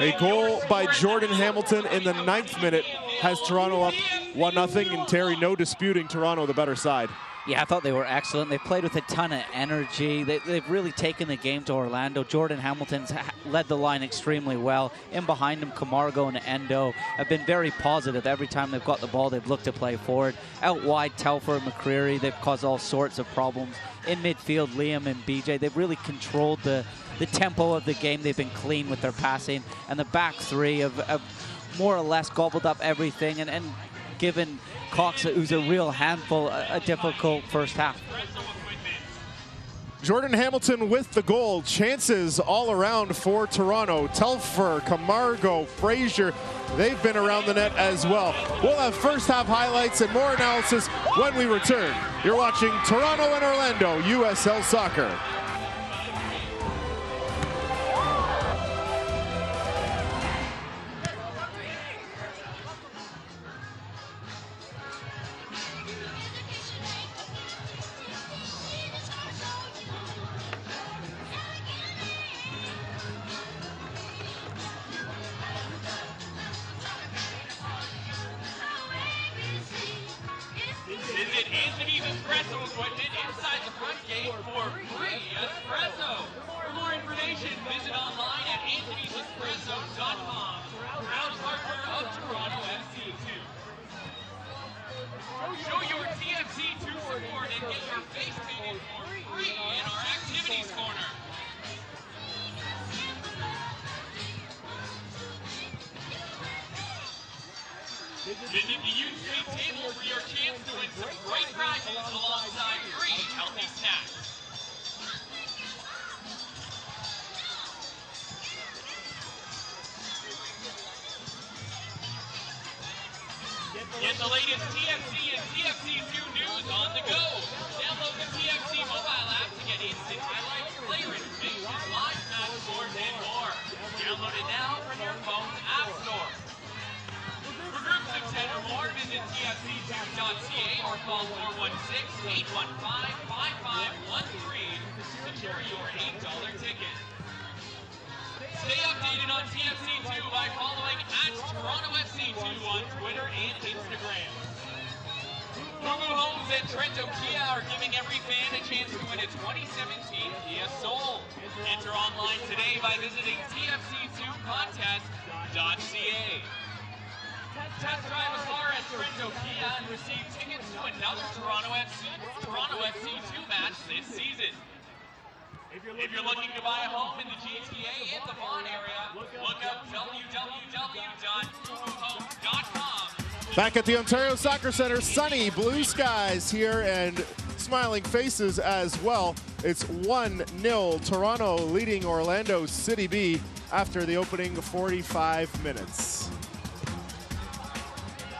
A goal by Jordan Hamilton in the 9th minute has Toronto up 1-0, and Terry, no disputing Toronto the better side. Yeah, I thought they were excellent. They played with a ton of energy. They've really taken the game to Orlando. Jordan Hamilton's led the line extremely well. In behind him, Camargo and Endo have been very positive. Every time they've got the ball, they've looked to play forward. Out wide, Telfer and McCreary, they've caused all sorts of problems. In midfield, Liam and BJ, they've really controlled the tempo of the game. They've been clean with their passing. And the back three have more or less gobbled up everything and given Cox, who's a real handful, a difficult first half. Jordan Hamilton with the goal. Chances all around for Toronto. Telfer, Camargo, Frazier, they've been around the net as well. We'll have first half highlights and more analysis when we return. You're watching Toronto and Orlando USL Soccer. Visit Anthony's Espresso equipment inside the front gate for free espresso. For more information, visit online at anthonysespresso.com. Proud partner of Toronto FC2. Show your TFC2 support and get your face painted for free in our activities corner. Visit the youth state table for your chance to win some great prizes alongside free healthy snacks. Get the latest TFC and TFC2 news on the go. Download the TFC mobile app to get instant highlights, player information, live match scores, and more. Download it now from your phone's app store. For groups of 10 or more, visit tfc2.ca or call 416-815-5513 to secure your $8 ticket. Stay updated on TFC2 by following @TorontoFC2 on Twitter and Instagram. Fugu Homes and Trento Kia are giving every fan a chance to win a 2017 Kia Soul. Enter online today by visiting tfc2contest.ca. Test drive a car at Trento Kia and receive tickets to another Toronto FC2 match this season. If you're looking to buy a home in the GTA and the Vaughan area, look up www.fuguhomes.com. Back at the Ontario Soccer Centre, sunny blue skies here and smiling faces as well. It's 1-0 Toronto leading Orlando City B after the opening 45 minutes.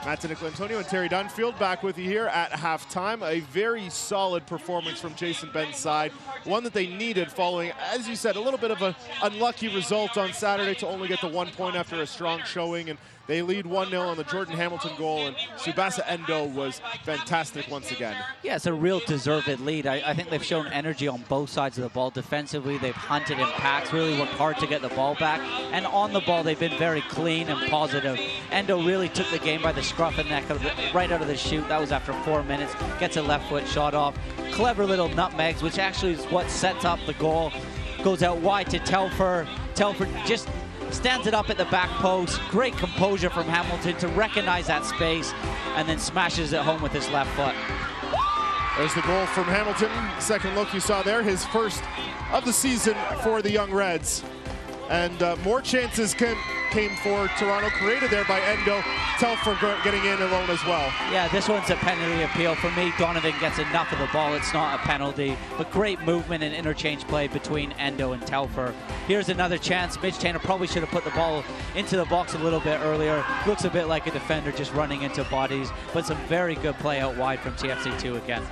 Matt Antonio and Terry Dunfield back with you here at halftime. A very solid performance from Jason Benn's side. One that they needed following, as you said, a little bit of an unlucky result on Saturday to only get the 1 point after a strong showing. And they lead 1-0 on the Jordan Hamilton goal, and Tsubasa Endo was fantastic once again. Yeah, it's a real deserved lead. I think they've shown energy on both sides of the ball. Defensively, they've hunted in packs, really worked hard to get the ball back. And on the ball, they've been very clean and positive. Endo really took the game by the scruff of the neck right out of the chute. That was after 4 minutes. Gets a left foot shot off. Clever little nutmegs, which actually is what sets up the goal. Goes out wide to Telfer. Telfer just stands it up at the back post. Great composure from Hamilton to recognize that space and then smashes it home with his left foot. There's the goal from Hamilton. Second look you saw there, his first of the season for the Young Reds. And more chances came for Toronto, created there by Endo. Telfer getting in alone as well. Yeah, this one's a penalty appeal. For me, Donovan gets enough of the ball. It's not a penalty, but great movement and interchange play between Endo and Telfer. Here's another chance. Mitch Tainer probably should have put the ball into the box a little bit earlier. Looks a bit like a defender just running into bodies, but some very good play out wide from TFC2 again.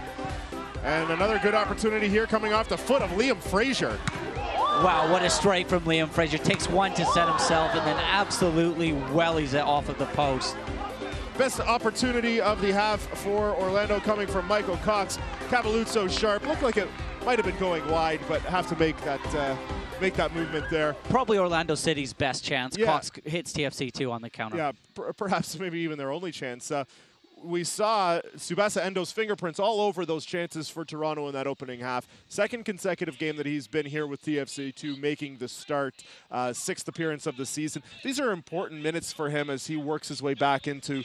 And another good opportunity here coming off the foot of Liam Fraser. Wow, what a strike from Liam Fraser. Takes one to set himself and then absolutely wellies it off of the post. Best opportunity of the half for Orlando coming from Michael Cox. Cavalluzzo sharp. Looked like it might have been going wide, but have to make that movement there. Probably Orlando City's best chance. Yeah. Cox hits TFC2 on the counter. Yeah, perhaps maybe even their only chance. We saw Tsubasa Endo's fingerprints all over those chances for Toronto in that opening half. Second consecutive game that he's been here with TFC2, making the start, sixth appearance of the season. These are important minutes for him as he works his way back into,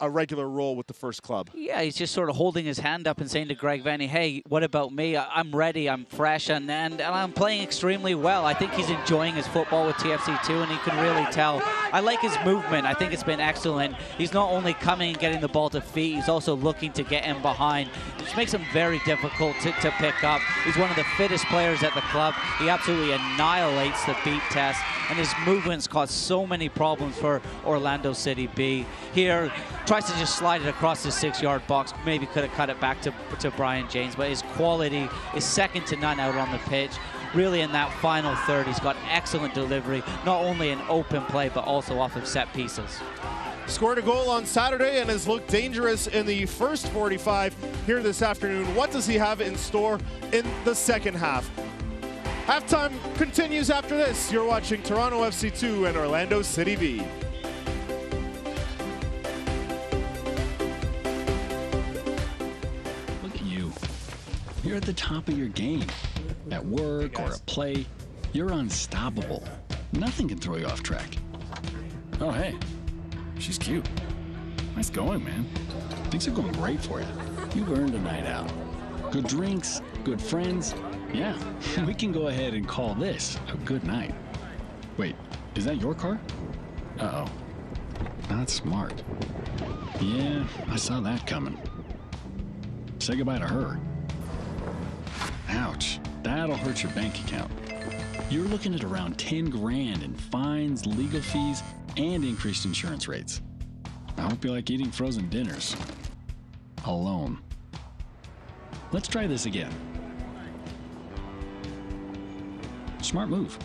a regular role with the first club. Yeah, he's just sort of holding his hand up and saying to Greg Vanny, hey, what about me? I'm ready, I'm fresh, and I'm playing extremely well. I think he's enjoying his football with TFC2, and he can really tell. I like his movement. I think it's been excellent. He's not only coming and getting the ball to feet, he's also looking to get in behind, which makes him very difficult to pick up. He's one of the fittest players at the club. He absolutely annihilates the beat test, and his movements cause so many problems for Orlando City B. Here, tries to just slide it across the 6-yard box. Maybe could have cut it back to Brian James, but his quality is second to none out on the pitch. Really, in that final third, he's got excellent delivery, not only in open play, but also off of set pieces. Scored a goal on Saturday and has looked dangerous in the first 45 here this afternoon. What does he have in store in the second half? Halftime continues after this. You're watching Toronto FC2 and Orlando City B. Look at you. You're at the top of your game. At work or at play, you're unstoppable. Nothing can throw you off track. Oh, hey. She's cute. Nice going, man. Things are going great for you. You've earned a night out. Good drinks, good friends. Yeah, we can go ahead and call this a good night. Wait, is that your car? Uh-oh. Not smart. Yeah, I saw that coming. Say goodbye to her. Ouch, that'll hurt your bank account. You're looking at around 10 grand in fines, legal fees, and increased insurance rates. I hope you like eating frozen dinners. Alone. Let's try this again. Smart move.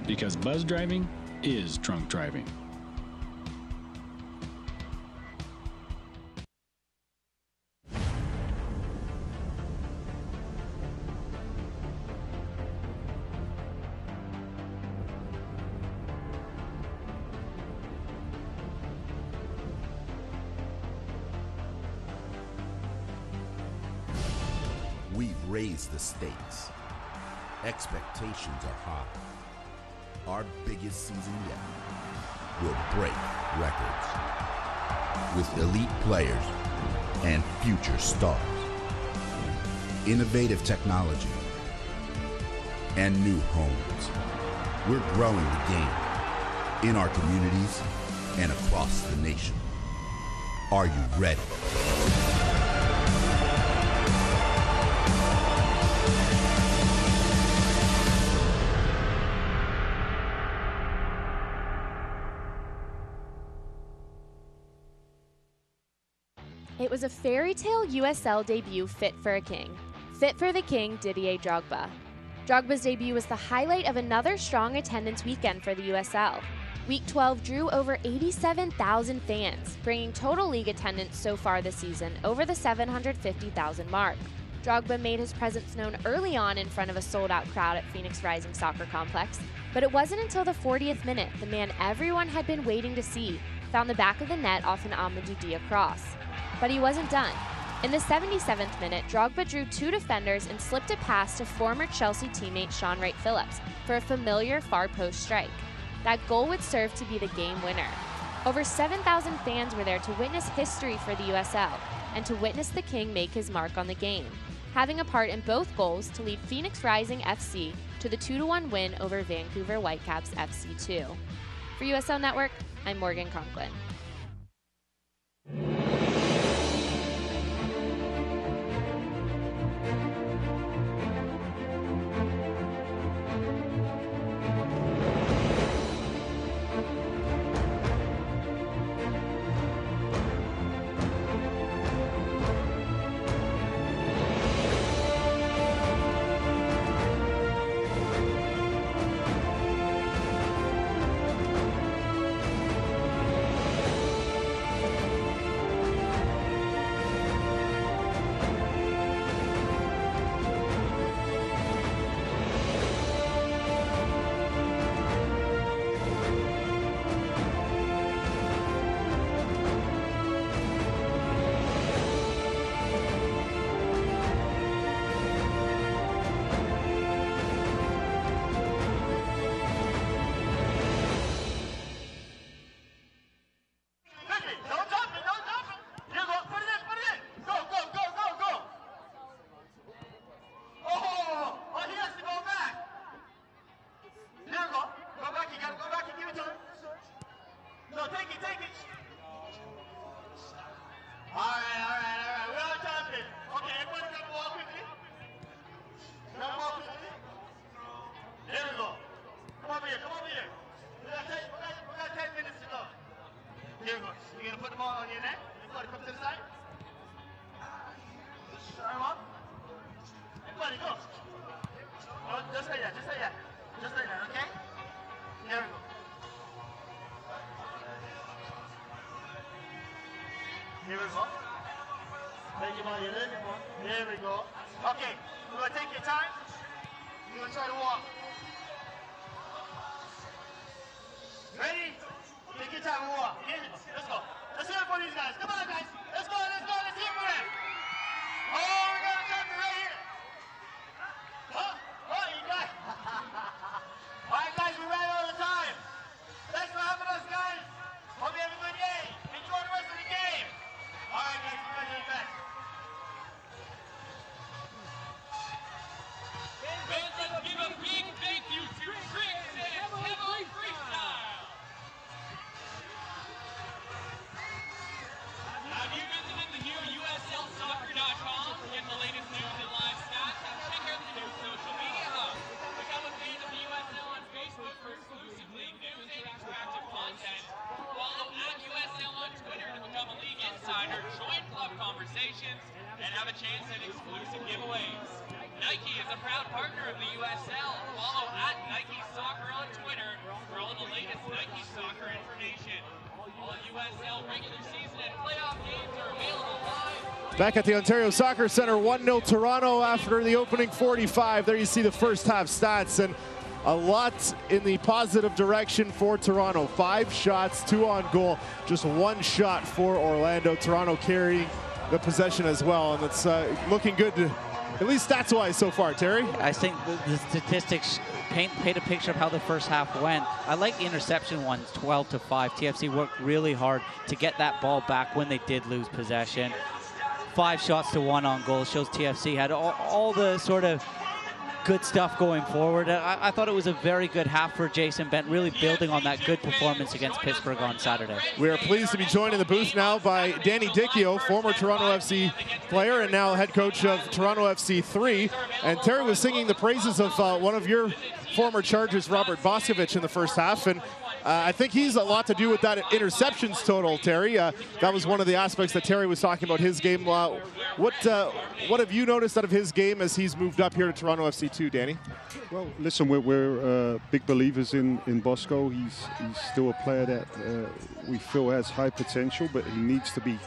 Because buzz driving is drunk driving. We've raised the stakes. Expectations are high. Our biggest season yet will break records with elite players and future stars, innovative technology, and new homes. We're growing the game in our communities and across the nation. Are you ready? It was a fairy tale USL debut fit for a king. Fit for the king, Didier Drogba. Drogba's debut was the highlight of another strong attendance weekend for the USL. Week 12 drew over 87,000 fans, bringing total league attendance so far this season over the 750,000 mark. Drogba made his presence known early on in front of a sold-out crowd at Phoenix Rising Soccer Complex, but it wasn't until the 40th minute the man everyone had been waiting to see found the back of the net off an Amadou Dia cross. But he wasn't done. In the 77th minute, Drogba drew two defenders and slipped a pass to former Chelsea teammate Sean Wright-Phillips for a familiar far post strike. That goal would serve to be the game winner. Over 7,000 fans were there to witness history for the USL and to witness the King make his mark on the game, having a part in both goals to lead Phoenix Rising FC to the 2-1 win over Vancouver Whitecaps FC 2. For USL Network, I'm Morgan Conklin. Here we go. There we go. Okay, you're going to take your time. You're going to try to walk. Ready? Take your time and walk. Let's go. Let's hear it for these guys. Come on, guys. Let's go. Let's go. Let's hear it for them. Oh, we got a champion right here. Huh? Oh, you guys. All right, guys, we ran out of time. Thanks for having us, guys. Hope you have a good day. Enjoy the rest of the game. All right, guys, you guys are the best. Fans, let's give a big thank you to Chris and Kevin Freestyle. Have you visited the new USLsoccer.com in Malaysia? proud partner of the USL. Follow @Nike Soccer on Twitter for all the latest Nike Soccer information. All USL regular season and playoff games are available live. Back at the Ontario Soccer Centre, 1-0 Toronto after the opening 45. There you see the first half stats, and a lot in the positive direction for Toronto. 5 shots, 2 on goal, just 1 shot for Orlando. Toronto carrying the possession as well, and it's looking good, at least stats-wise so far, Terry. I think the statistics paint a picture of how the first half went. I like the interception ones, 12-5. TFC worked really hard to get that ball back when they did lose possession. 5 shots to 1 on goal shows TFC had all the sort of good stuff going forward. I thought it was a very good half for Jason Bent, really building on that good performance against Pittsburgh on Saturday. We are pleased to be joined in the booth now by Danny Dichio, former Toronto FC player and now head coach of Toronto FC 3. And Terry was singing the praises of one of your former Chargers, Robert Boscovich, in the first half. And I think he's a lot to do with that interceptions total, Terry. That was one of the aspects that Terry was talking about his game. What have you noticed out of his game as he's moved up here to Toronto FC 2, Danny? Well, listen, we're big believers in Bosco. He's still a player that we feel has high potential, but he needs to be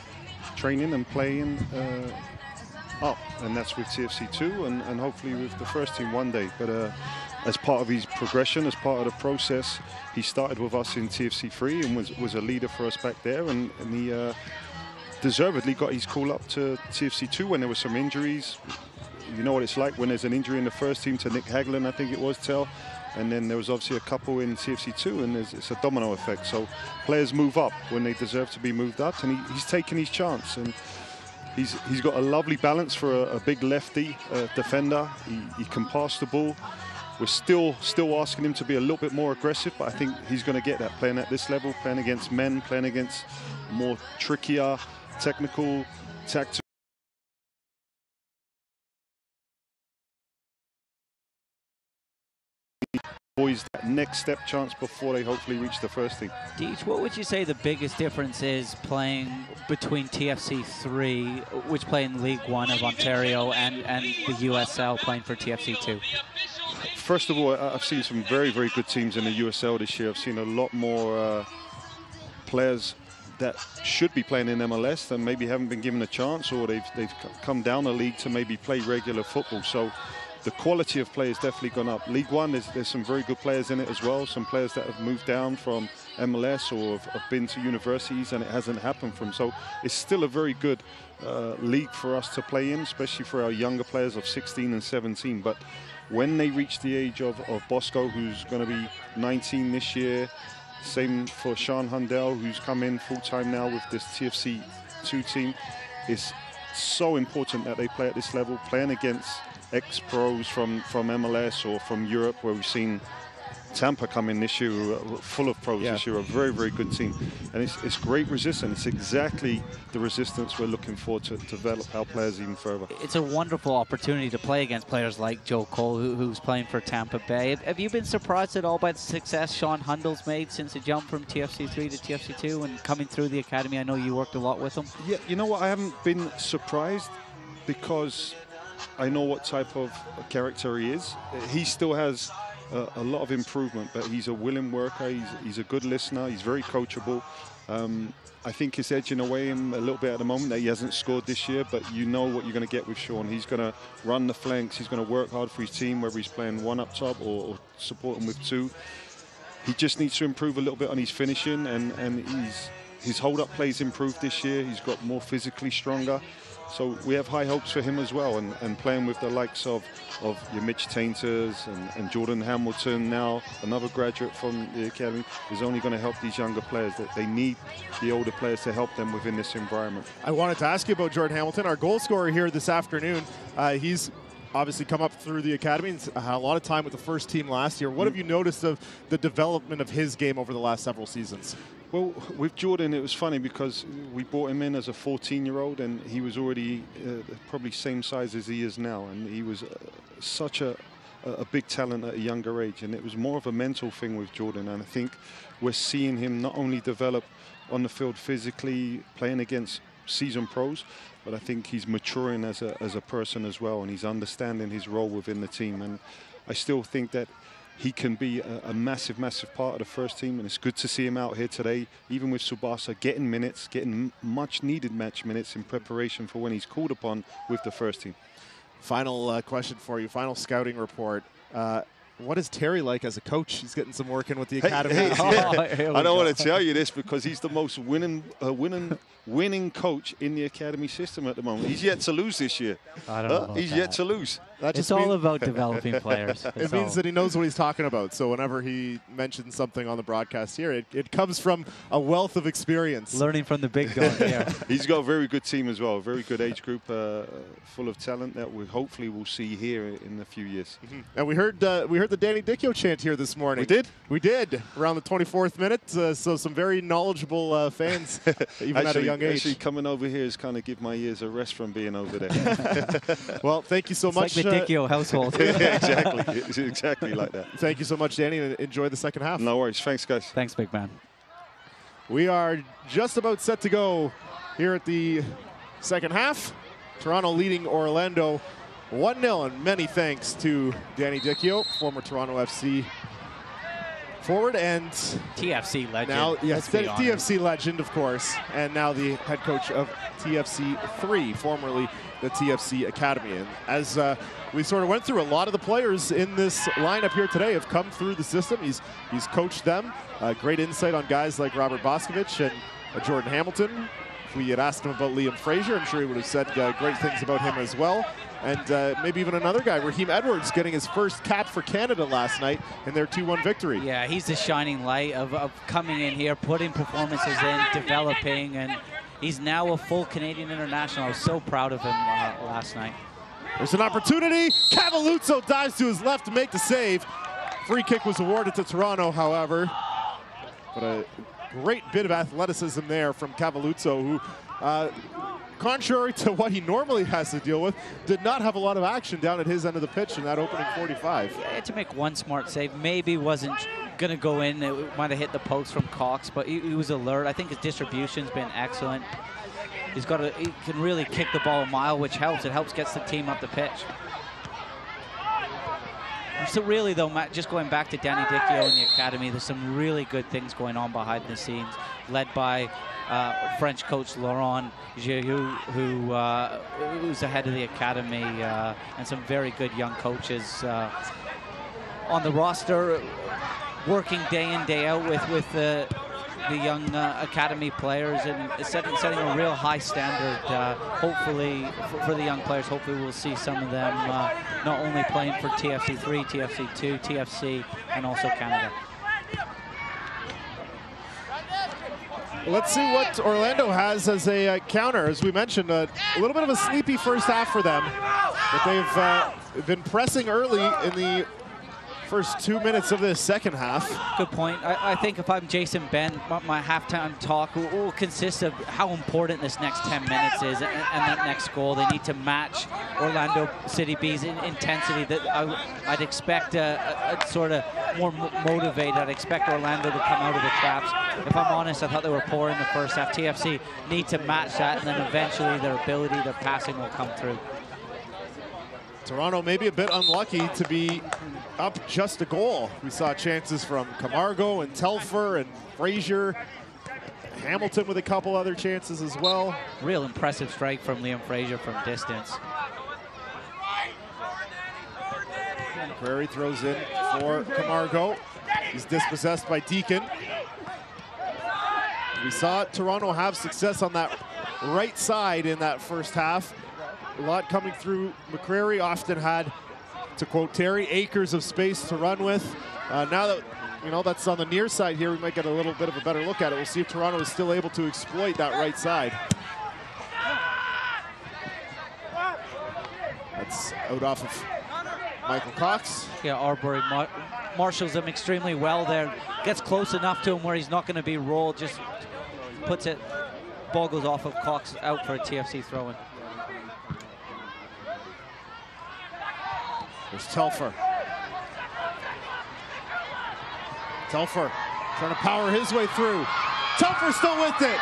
training and playing up, and that's with TFC 2 and hopefully with the first team one day. But as part of his progression, as part of the process, he started with us in TFC 3 and was a leader for us back there, and he deservedly got his call up to TFC 2 when there were some injuries. You know what it's like when there's an injury in the first team to Nick Hagland, I think it was, Tel. And then there was obviously a couple in TFC 2, and it's a domino effect. So players move up when they deserve to be moved up, and he's taken his chance. And he's got a lovely balance for a big lefty defender. He can pass the ball. We're still asking him to be a little bit more aggressive, but I think he's going to get that playing at this level, playing against men, playing against more trickier, technical, tactical. Boys, that next step chance before they hopefully reach the first team. Deej, what would you say the biggest difference is playing between TFC 3, which play in League 1 of Ontario, and the USL playing for TFC 2? First of all, I've seen some very, very good teams in the USL this year. I've seen a lot more players that should be playing in MLS and maybe haven't been given a chance, or they've come down a league to maybe play regular football. So the quality of play has definitely gone up. League 1, there's some very good players in it as well. Some players that have moved down from MLS or have been to universities and it hasn't happened from. So it's still a very good league for us to play in, especially for our younger players of 16 and 17. But when they reach the age of Bosco, who's going to be 19 this year, same for Sean Hundell, who's come in full-time now with this TFC 2 team, it's so important that they play at this level, playing against ex-pros from MLS or from Europe, where we've seen Tampa come in this year, full of pros this year, a very, very good team. And it's great resistance. It's exactly the resistance we're looking for to develop our players even further. It's a wonderful opportunity to play against players like Joe Cole, who's playing for Tampa Bay. Have you been surprised at all by the success Sean Hundell's made since he jumped from TFC 3 to TFC 2 and coming through the academy? I know you worked a lot with him. Yeah, you know what? I haven't been surprised because I know what type of character he is. He still has a lot of improvement, but he's a willing worker. He's a good listener. He's very coachable. I think it's edging away him a little bit at the moment that he hasn't scored this year, but you know what you're going to get with Sean. He's going to run the flanks. He's going to work hard for his team, whether he's playing one up top or support him with 2. He just needs to improve a little bit on his finishing, and his hold-up play's improved this year. He's got more physically stronger. So we have high hopes for him as well, and playing with the likes of your Mitch Tainters and Jordan Hamilton now, another graduate from the academy, is only going to help these younger players. That they need the older players to help them within this environment. I wanted to ask you about Jordan Hamilton, our goal scorer here this afternoon. He's obviously come up through the academy and had a lot of time with the first team last year. What have you noticed of the development of his game over the last several seasons? Well, with Jordan, it was funny because we brought him in as a 14-year-old, and he was already probably same size as he is now, and he was such a big talent at a younger age, and it was more of a mental thing with Jordan. And I think we're seeing him not only develop on the field physically, playing against seasoned pros, but I think he's maturing as a person as well, and he's understanding his role within the team. And I still think that he can be a massive, massive part of the first team, and it's good to see him out here today, even with Tsubasa, getting minutes, getting much-needed match minutes in preparation for when he's called upon with the first team. Final question for you, final scouting report. What is Terry like as a coach? He's getting some work in with the academy. I don't want to tell you this because he's the most winning coach in the academy system at the moment. He's yet to lose this year. I don't know about he's that. yet to lose. It's all about developing players. It means that he knows what he's talking about. So whenever he mentions something on the broadcast here, it comes from a wealth of experience. Learning from the big guns here. He's got a very good team as well, a very good age group, full of talent that we hopefully will see here in a few years. And we heard the Danny Dicchio chant here this morning. We did? We did, around the 24th minute. So some very knowledgeable fans, even at a young age. Actually, coming over here has kind of give my ears a rest from being over there. Well, thank you so much. Like the Dicchio household. Yeah, exactly. It's exactly like that. Thank you so much, Danny, and enjoy the second half. No worries. Thanks, guys. Thanks, big man. We are just about set to go here at the second half. Toronto leading Orlando 1-0, and many thanks to Danny Dicchio, former Toronto FC forward and TFC legend. Now, yes, TFC legend, of course, and now the head coach of TFC 3, formerly the TFC Academy. And as we sort of went through, a lot of the players in this lineup here today have come through the system. He's coached them. Great insight on guys like Robert Boscovich and Jordan Hamilton. If we had asked him about Liam Fraser, I'm sure he would have said great things about him as well. And maybe even another guy, Raheem Edwards, getting his first cap for Canada last night in their 2-1 victory. Yeah, he's the shining light of coming in here, putting performances in, developing, and he's now a full Canadian international. I was so proud of him last night. There's an opportunity. Cavalluzzo dives to his left to make the save. Free kick was awarded to Toronto, however. But a great bit of athleticism there from Cavalluzzo, who, contrary to what he normally has to deal with, did not have a lot of action down at his end of the pitch in that opening 45. He had to make one smart save. Maybe wasn't going to go in. It might have hit the post from Cox, but he was alert. I think his distribution's been excellent. He can really kick the ball a mile, which helps. It helps gets the team up the pitch. So really, though, Matt, just going back to Danny Dicchio in the academy, there's some really good things going on behind the scenes, led by French coach Laurent Giroux, who's the head of the academy, and some very good young coaches on the roster, working day in, day out with the young academy players, and setting a real high standard. Hopefully, for the young players, hopefully we'll see some of them not only playing for TFC 3, TFC 2, TFC, and also Canada. Let's see what Orlando has as a counter. As we mentioned, a little bit of a sleepy first half for them, but they've been pressing early in the first 2 minutes of this second half. Good point. I think if I'm Jason Ben, my halftime talk will consist of how important this next 10 minutes is and that next goal. They need to match Orlando City B's intensity. That I'd expect a sort of more motivated. I'd expect Orlando to come out of the traps. If I'm honest, I thought they were poor in the first half. TFC need to match that, and then eventually their ability, their passing will come through. Toronto maybe a bit unlucky to be up just a goal. We saw chances from Camargo and Telfer and Fraser. Hamilton with a couple other chances as well. Real impressive strike from Liam Fraser from distance. Prairie throws in for Camargo. He's dispossessed by Deacon. We saw Toronto have success on that right side in that first half. A lot coming through. McCrary often had, to quote Terry, acres of space to run with. Now that that's on the near side here, we might get a little bit of a better look at it. We'll see if Toronto is still able to exploit that right side. That's out off of Michael Cox. Yeah, Arbery marshals him extremely well there. Gets close enough to him where he's not going to be rolled. Just puts it, ball goes off of Cox, out for a TFC throw-in. There's Telfer. Telfer trying to power his way through. Telfer still with it.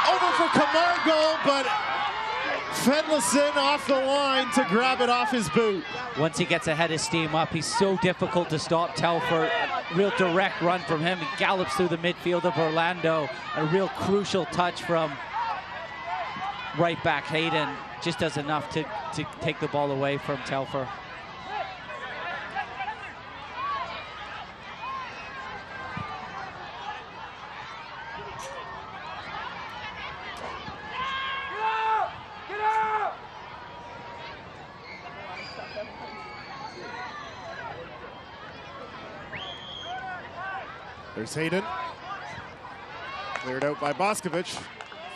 Over for Camargo, but Fedlison off the line to grab it off his boot. Once he gets ahead of steam up, he's so difficult to stop. Telfer, real direct run from him. He gallops through the midfield of Orlando. A real crucial touch from right back Hayden. Just does enough to take the ball away from Telfer. There's Hayden. Cleared out by Boscovich.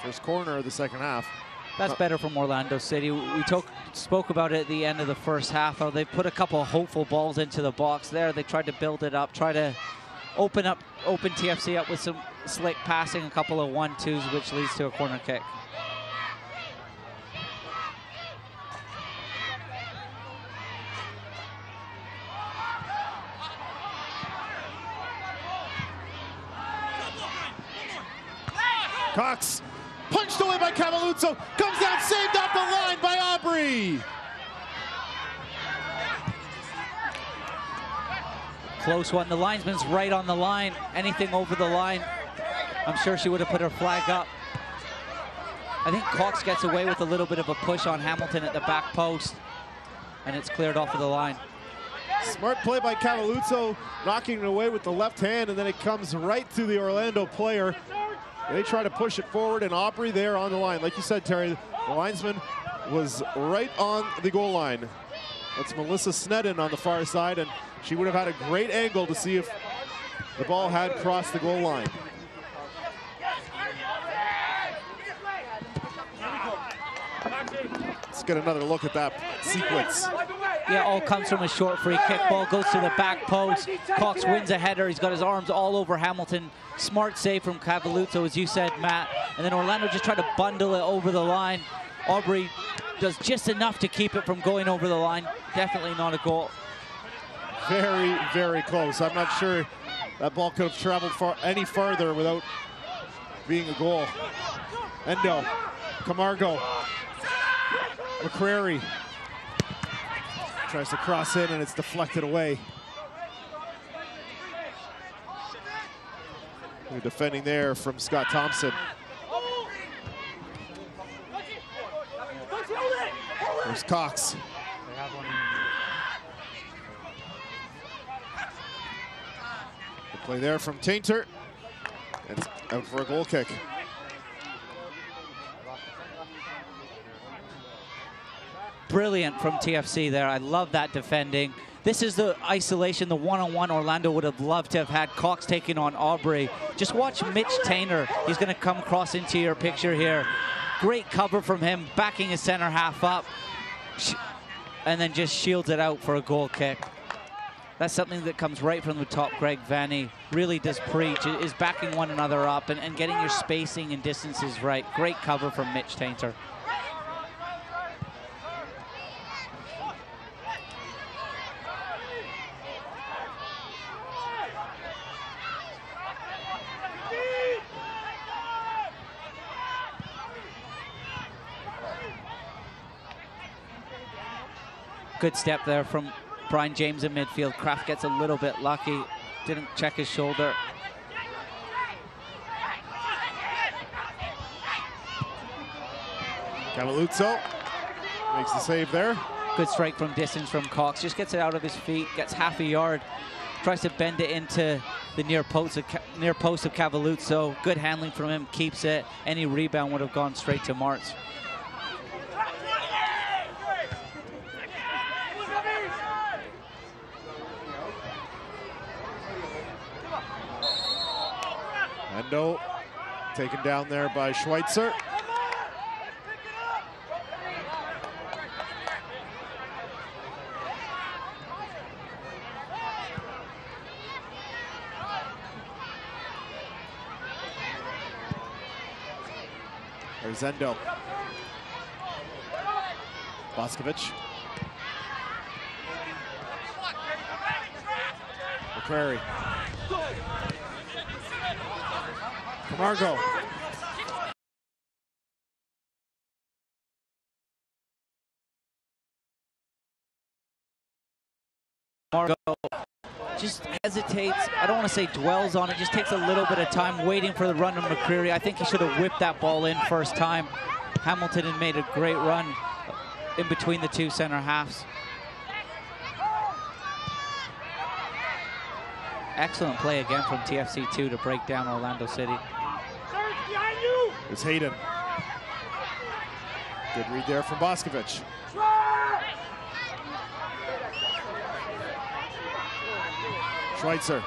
First corner of the second half. That's better from Orlando City. We spoke about it at the end of the first half, how they put a couple of hopeful balls into the box there. They tried to build it up, try to open TFC up with some slick passing, a couple of 1-2s, which leads to a corner kick. Cox punched away by Cavalluzzo, comes down, saved off the line by Aubrey. Close one. The linesman's right on the line. Anything over the line, I'm sure she would have put her flag up. I think Cox gets away with a little bit of a push on Hamilton at the back post, and it's cleared off of the line. Smart play by Cavalluzzo, knocking it away with the left hand, and then it comes right to the Orlando player. They try to push it forward, and Aubrey there on the line. Like you said, Terry, the linesman was right on the goal line. That's Melissa Snedden on the far side, and she would have had a great angle to see if the ball had crossed the goal line. Let's get another look at that sequence. Yeah, all comes from a short free kick. Ball goes to the back post. Cox wins a header. He's got his arms all over Hamilton. Smart save from Cavalluzzo, as you said, Matt. And then Orlando just tried to bundle it over the line. Aubrey does just enough to keep it from going over the line. Definitely not a goal. Very, very close. I'm not sure that ball could have traveled any farther without being a goal. Endo, Camargo, McCrary tries to cross in, and it's deflected away. Good defending there from Scott Thompson. There's Cox. Good play there from Tainter. It's out for a goal kick. Brilliant from TFC there. I love that defending. This is the isolation, the one-on-one Orlando would have loved to have had. Cox taking on Aubrey. Just watch Mitch Tainter. He's going to come across into your picture here. Great cover from him, backing his center half up, and then just shields it out for a goal kick. That's something that comes right from the top. Greg Vanny really does preach, is backing one another up and getting your spacing and distances right. Great cover from Mitch Tainter. Good step there from Brian James in midfield. Kraft gets a little bit lucky. Didn't check his shoulder. Cavalluzzo makes the save there. Good strike from distance from Cox. Just gets it out of his feet, gets half a yard. Tries to bend it into the near post of Cavalluzzo. Good handling from him, keeps it. Any rebound would have gone straight to Martz. Endo taken down there by Schweitzer. There's Endo. Boscovich. McCrary. Camargo. Camargo just hesitates. I don't want to say dwells on it, just takes a little bit of time waiting for the run of McCreary. I think he should have whipped that ball in first time. Hamilton had made a great run in between the two center halves. Excellent play again from TFC2 to break down Orlando City. It's Hayden. Good read there from Boscovich. Schweitzer,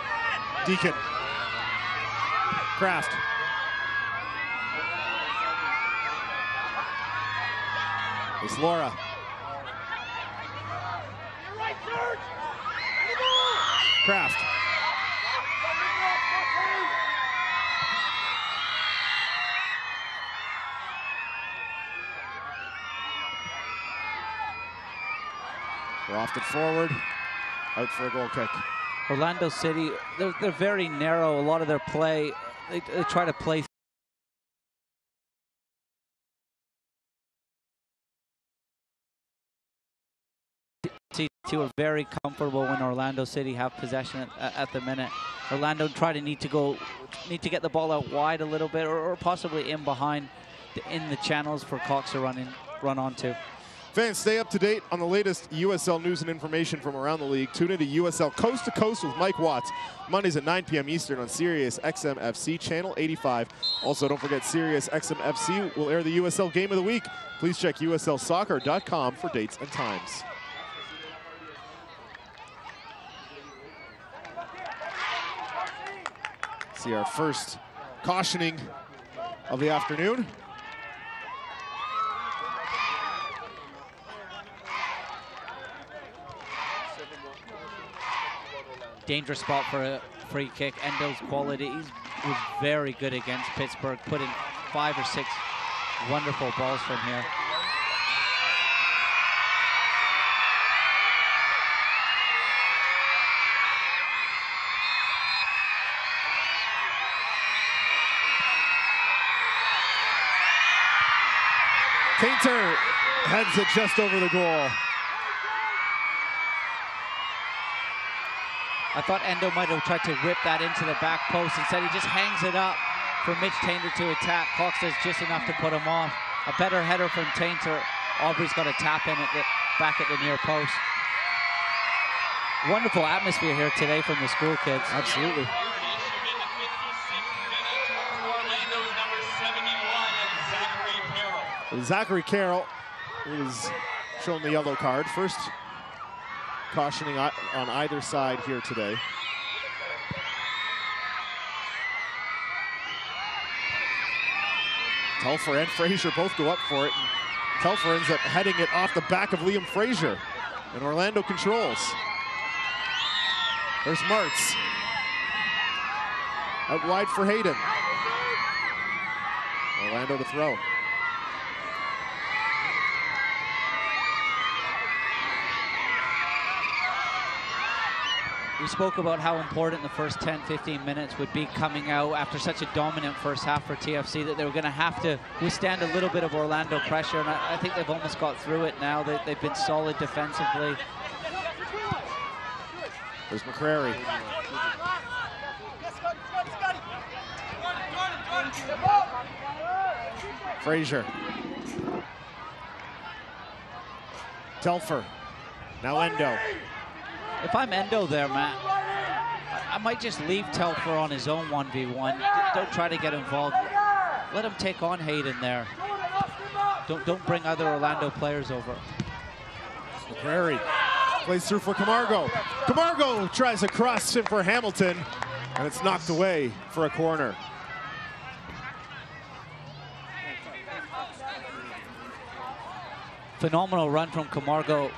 Deacon, Kraft. It's Laura. Kraft. Lofted forward, out for a goal kick. Orlando City, they're very narrow. A lot of their play, they try to play are very comfortable when Orlando City have possession at the minute. Orlando need to get the ball out wide a little bit, or possibly in behind in the channels for Cox to run onto. Fans, stay up to date on the latest USL news and information from around the league. Tune into USL Coast to Coast with Mike Watts, Mondays at 9 p.m. Eastern on Sirius XM FC, Channel 85. Also, don't forget Sirius XM FC will air the USL Game of the Week. Please check USLsoccer.com for dates and times. See our first cautioning of the afternoon. Dangerous spot for a free kick. Endo's quality was very good against Pittsburgh, putting 5 or 6 wonderful balls from here. Tainter heads it just over the goal. I thought Endo might have tried to whip that into the back post. Instead, he just hangs it up for Mitch Tainter to attack. Cox does just enough to put him off. A better header from Tainter. Aubrey's got a tap in back at the near post. Wonderful atmosphere here today from the school kids. Absolutely. Zachary Carroll is shown the yellow card. First cautioning on either side here today. Telfer and Frazier both go up for it. And Telfer ends up heading it off the back of Liam Frazier. And Orlando controls. There's Martz. Out wide for Hayden. Orlando to throw. We spoke about how important the first 10-15 minutes would be coming out after such a dominant first half for TFC, that they were going to have to withstand a little bit of Orlando pressure, and I think they've almost got through it now. They've been solid defensively. There's McCrary. Frazier. Telfer. Now Endo. If I'm Endo there, Matt, I might just leave Telfer on his own 1v1. Don't try to get involved. Let him take on Hayden there. Don't bring other Orlando players over. McCrary plays through for Camargo. Camargo tries a cross in for Hamilton, and it's knocked away for a corner. Phenomenal run from Camargo.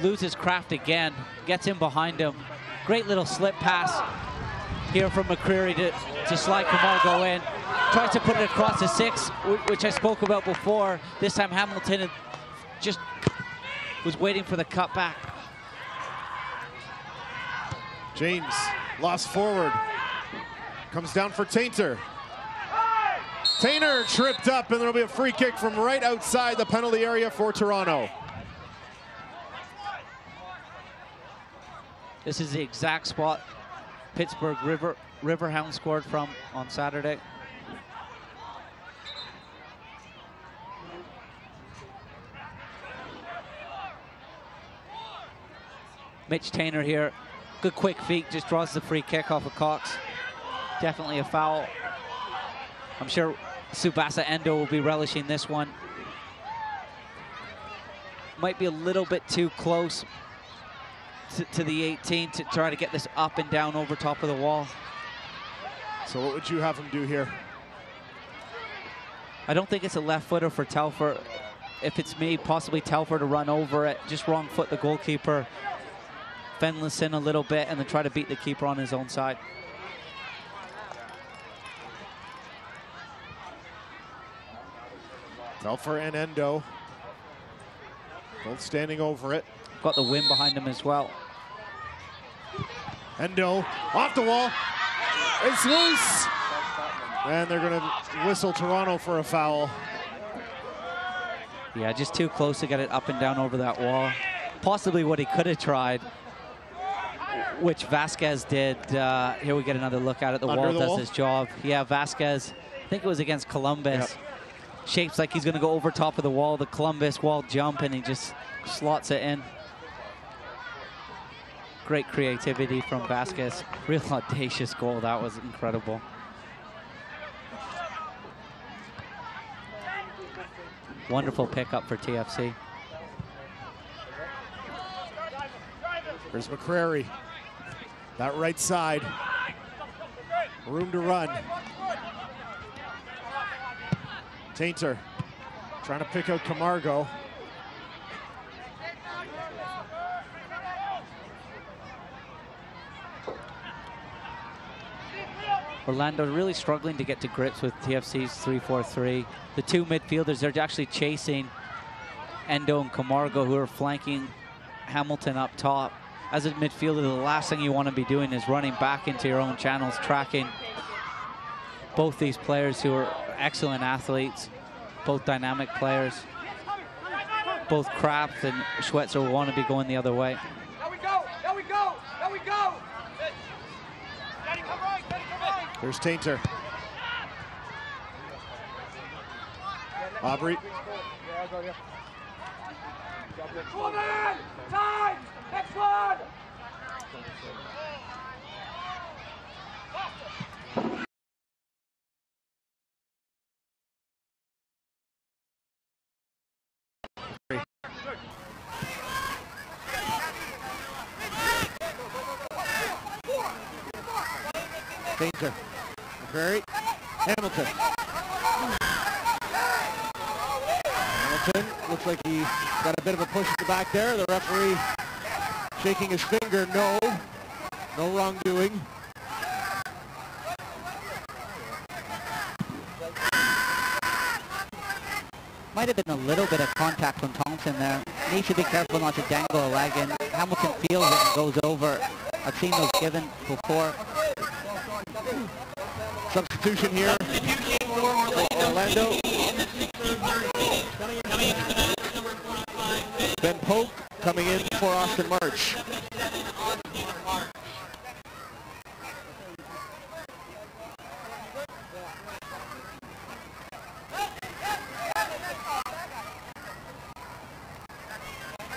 Loses Kraft again, gets in behind him. Great little slip pass here from McCreary to slide Camargo in. Tries to put it across the 6, which I spoke about before. This time Hamilton just was waiting for the cut back. James lost forward. Comes down for Tainter. Tainter tripped up, and there'll be a free kick from right outside the penalty area for Toronto. This is the exact spot Pittsburgh Riverhound scored from on Saturday. Mitch Tainer here, good quick feet, just draws the free kick off of Cox. Definitely a foul. I'm sure Tsubasa Endo will be relishing this one. Might be a little bit too close to the 18 to try to get this up and down over top of the wall. So what would you have him do here? I don't think it's a left footer for Telfer. If it's me, possibly Telfer to run over it, just wrong foot the goalkeeper. Fenless in a little bit and then try to beat the keeper on his own side. Telfer and Endo both standing over it. Got the wind behind him as well. Endo off the wall. It's loose. And they're going to whistle Toronto for a foul. Yeah, just too close to get it up and down over that wall. Possibly what he could have tried, which Vasquez did. Here we get another look at it. The wall does his job. Yeah, Vasquez, I think it was against Columbus. Yep. Shapes like he's going to go over top of the wall, the Columbus wall jump, and he just slots it in. Great creativity from Vasquez. Real audacious goal. That was incredible. Wonderful pickup for TFC. Here's McCrary. That right side. Room to run. Tainter trying to pick out Camargo. Orlando really struggling to get to grips with TFC's 3-4-3. The two midfielders, they're actually chasing Endo and Camargo, who are flanking Hamilton up top. As a midfielder, the last thing you want to be doing is running back into your own channels, tracking both these players who are excellent athletes, both dynamic players. Both Kraft and Schweitzer will want to be going the other way. There we go, there we go, there we go. Daddy, come right, Daddy, come right. There's Tainter. Aubrey. Come on, time, next one. Tainter. McCrary. Hamilton. Hamilton looks like he got a bit of a push at the back there. The referee shaking his finger. No. No wrongdoing. Might have been a little bit of contact from Thompson there. Needs to be careful not to dangle a leg in. Hamilton feels it and goes over. I've seen those given before. Substitution here for Orlando. Ben Polk coming in for Austin March.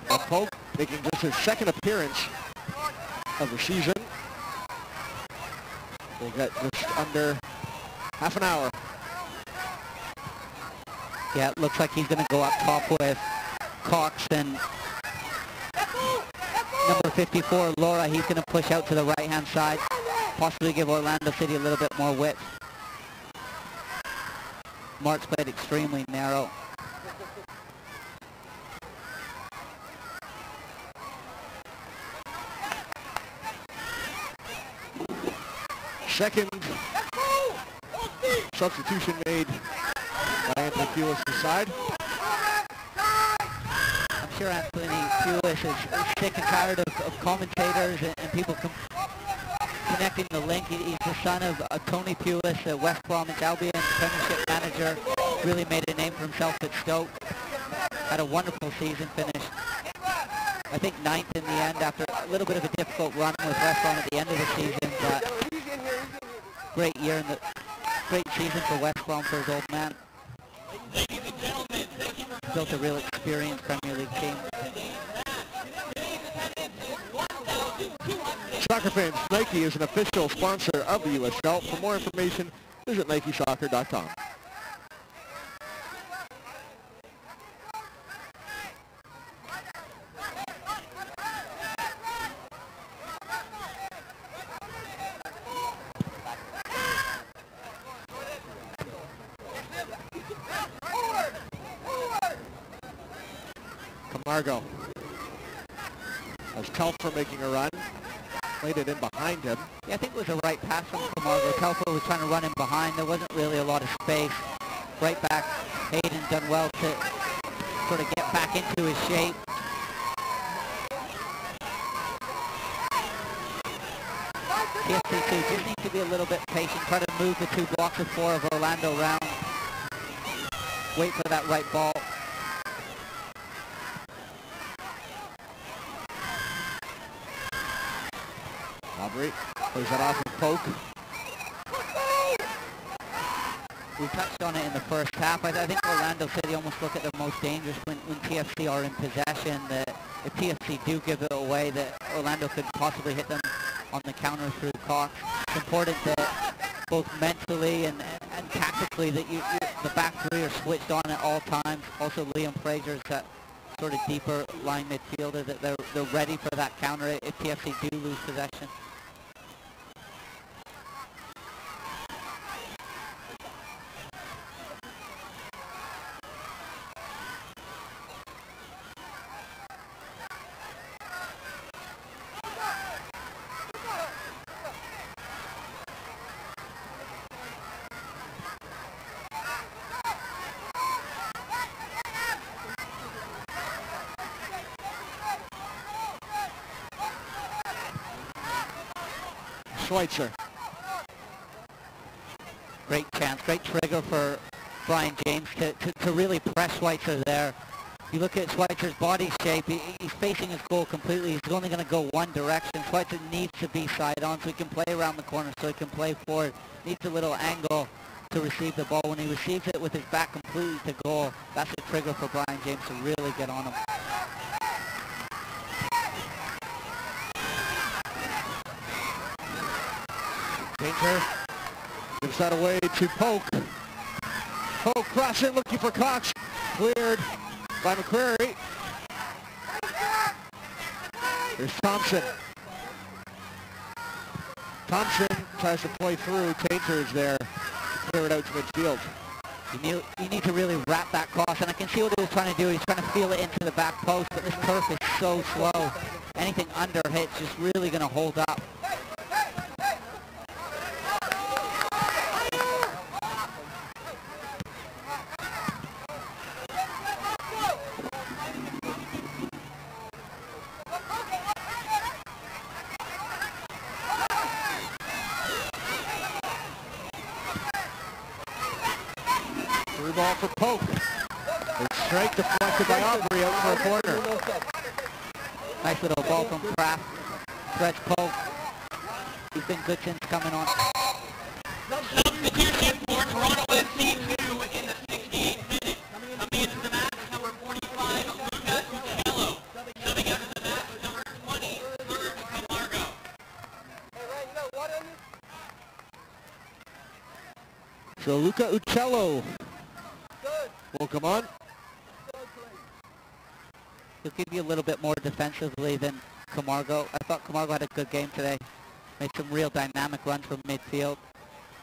Ben Polk making just his second appearance of the season. We'll get just under half an hour. Yeah, it looks like he's going to go up top with Cox and number 54, Laura. He's going to push out to the right-hand side, possibly give Orlando City a little bit more width. Mark's played extremely narrow. Second substitution made by Anthony Pulis to the side. I'm sure Anthony Pulis is sick and tired of commentators and people connecting the link. He's the son of Tony Pulis, a West Bromwich Albion Premiership manager. Really made a name for himself at Stoke. Had a wonderful season, finished I think 9th in the end after a little bit of a difficult run with West Brom at the end of the season, but great year in the great season for West Brom for his old man. Built a real experienced Premier League team. Soccer fans, Nike is an official sponsor of the USL. For more information, visit NikeSoccer.com. Camargo has Telfer making a run. Played it in behind him. Yeah, I think it was a right pass from Camargo. Telfer was trying to run in behind. There wasn't really a lot of space. Right back, Hayden done well to sort of get back into his shape. TFC2 just need to be a little bit patient. Try to move the 2 blocks of 4 of Orlando round. Wait for that right ball. Aubrey plays that off with Poke. We touched on it in the first half. I think Orlando City almost look at the most dangerous when TFC are in possession. That if TFC do give it away, that Orlando could possibly hit them on the counter through Cox. It's important that both mentally and tactically that the back 3 are switched on at all times. Also Liam Fraser is that sort of deeper line midfielder, that they're ready for that counter if TFC do lose possession. Schweitzer. Great chance, great trigger for Brian James to really press Schweitzer there. You look at Schweitzer's body shape, he's facing his goal completely. He's only going to go one direction. Schweitzer needs to be side on so he can play around the corner, so he can play forward. Needs a little angle to receive the ball. When he receives it with his back completely to goal, that's a trigger for Brian James to really get on him. Danger. Gives that away to Poke. Poke crossing, looking for Cox. Cleared by McCreary. There's Thompson. Thompson tries to play through. Tainter is there to clear it out to midfield. You need to really wrap that cross, and I can see what he was trying to do. He's trying to feel it into the back post, but this turf is so slow. Anything under hit's just really going to hold up. Through ball for Poke. It's straight deflected by Aubrey out for a corner. Nice little ball from Kraft. Stretch Poke. He's been good since coming on. Substitution for Toronto FC 2 in the 68th minute. Coming into the match, number 45, Luca Uccello. Subbing out of the match, number 20, Serge Camargo. So Luca Uccello will come on. He'll give you a little bit more defensively than Camargo. I thought Camargo had a good game today. Made some real dynamic runs from midfield.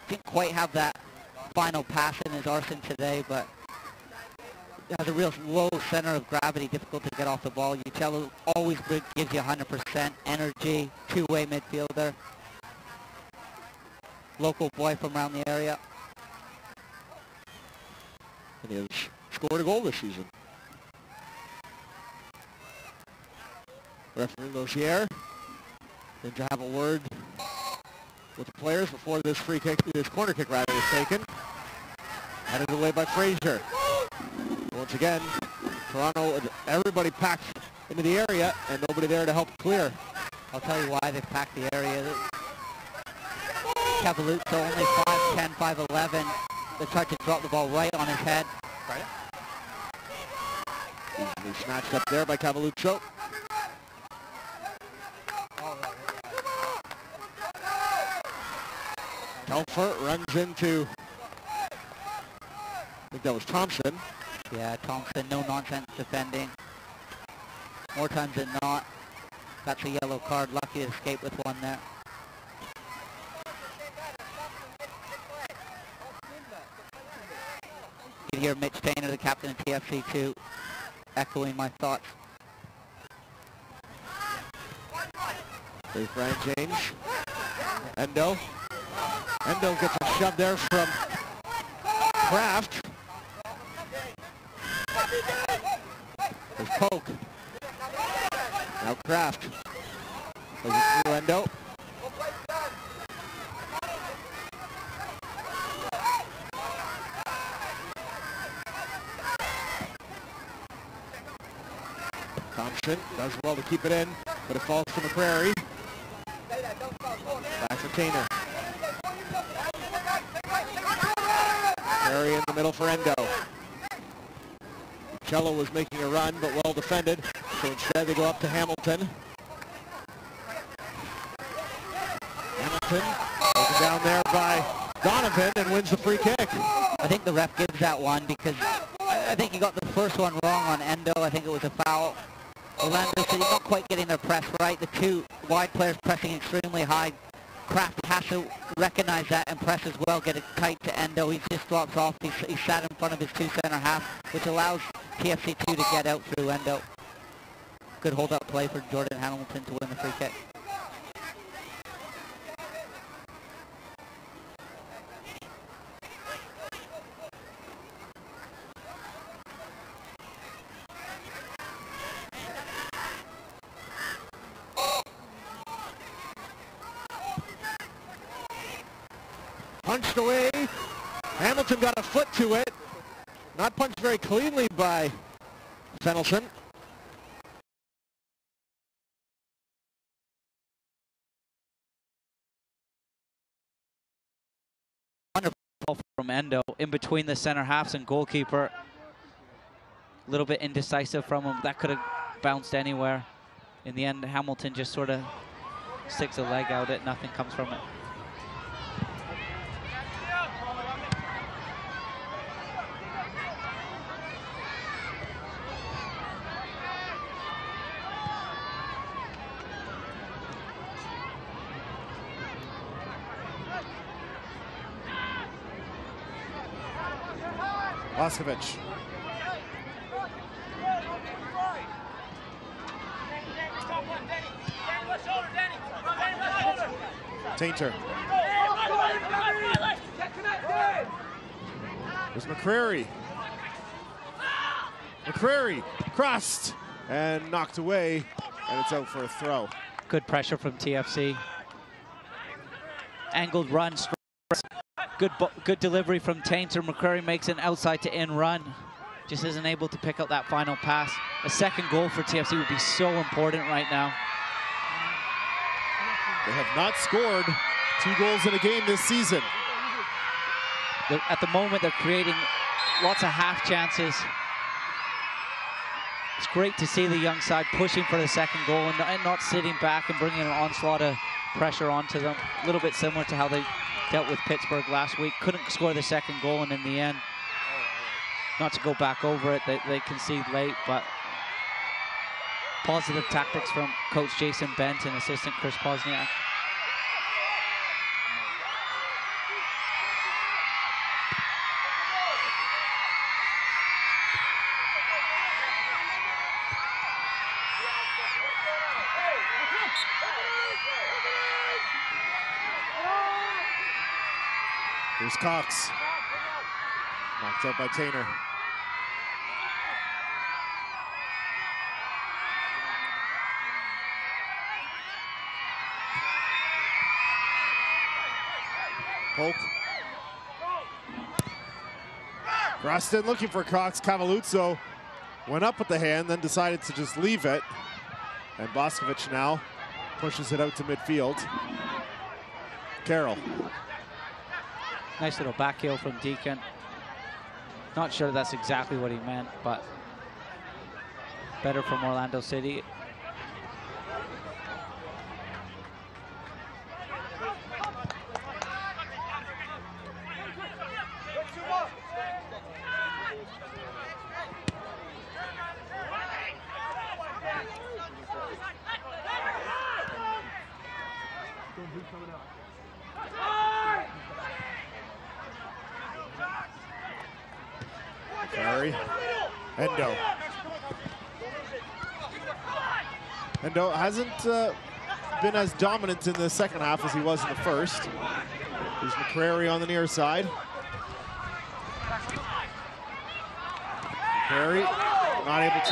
Didn't quite have that final pass in his arsenal today, but has a real low center of gravity, difficult to get off the ball. Uccello always gives you 100% energy, two-way midfielder. Local boy from around the area. And he has scored a goal this season. Referee Lozier going to have a word with the players before this free kick, this corner kick rather, is taken. Headed away by Frazier. Once again, Toronto, everybody packed into the area, and nobody there to help clear. I'll tell you why they've packed the area. Cavalluzzo only 5'10", 5'11". They tried to drop the ball right on his head. Right. Easily snatched up there by Cavalluzzo. Telfer runs into, I think that was Thompson. Yeah, Thompson, no nonsense defending. More times than not. That's a yellow card. Lucky to escape with one there. You can hear Mitch Tainer, the captain of TFC2, echoing my thoughts. There's Brian James. Endo. Endo gets a shove there from Kraft. There's Polk. Now Kraft. Goes it through Endo. Thompson does well to keep it in, but it falls to McCrary. Back to Tainer. McCrary in the middle for Endo. Cello was making a run, but well defended. So instead they go up to Hamilton. Hamilton taken down there by Donovan and wins the free kick. I think the ref gives that one because I think he got the first one wrong on Endo. I think it was a foul. Orlando City not quite getting their press right. The two wide players pressing extremely high. Kraft has to recognize that and press as well, get it tight to Endo. He just drops off. He sat in front of his two center half, which allows TFC2 to get out through Endo. Good hold-up play for Jordan Hamilton to win the free kick. Punched away. Hamilton got a foot to it. Not punched very cleanly by Fennelson. Wonderful from Endo in between the center halves and goalkeeper. A little bit indecisive from him. That could have bounced anywhere. In the end, Hamilton just sort of sticks a leg out it. Nothing comes from it. Laskovic. Tainter. There's McCrary. McCrary crossed and knocked away, and it's out for a throw. Good pressure from TFC. Angled run. Good delivery from Tainter. McCrary makes an outside to in run. Just isn't able to pick up that final pass. A second goal for TFC would be so important right now. They have not scored 2 goals in a game this season. At the moment, they're creating lots of half chances. It's great to see the young side pushing for the second goal and not sitting back and bringing an onslaught of pressure onto them. A little bit similar to how they dealt with Pittsburgh last week. Couldn't score the second goal, and in the end, not to go back over it, they concede late, but positive tactics from coach Jason Bent and assistant Chris Pozniak. Here's Cox. Knocked out by Tainer. Polk. Crossed in looking for Cox. Cavalluzzo Went up with the hand, then decided to just leave it. And Boskovic now pushes it out to midfield. Carroll. Nice little back heel from Deacon. Not sure that's exactly what he meant, but better from Orlando City. Carey. Endo. Endo hasn't been as dominant in the second half as he was in the first. There's McCrary on the near side. McCrary not able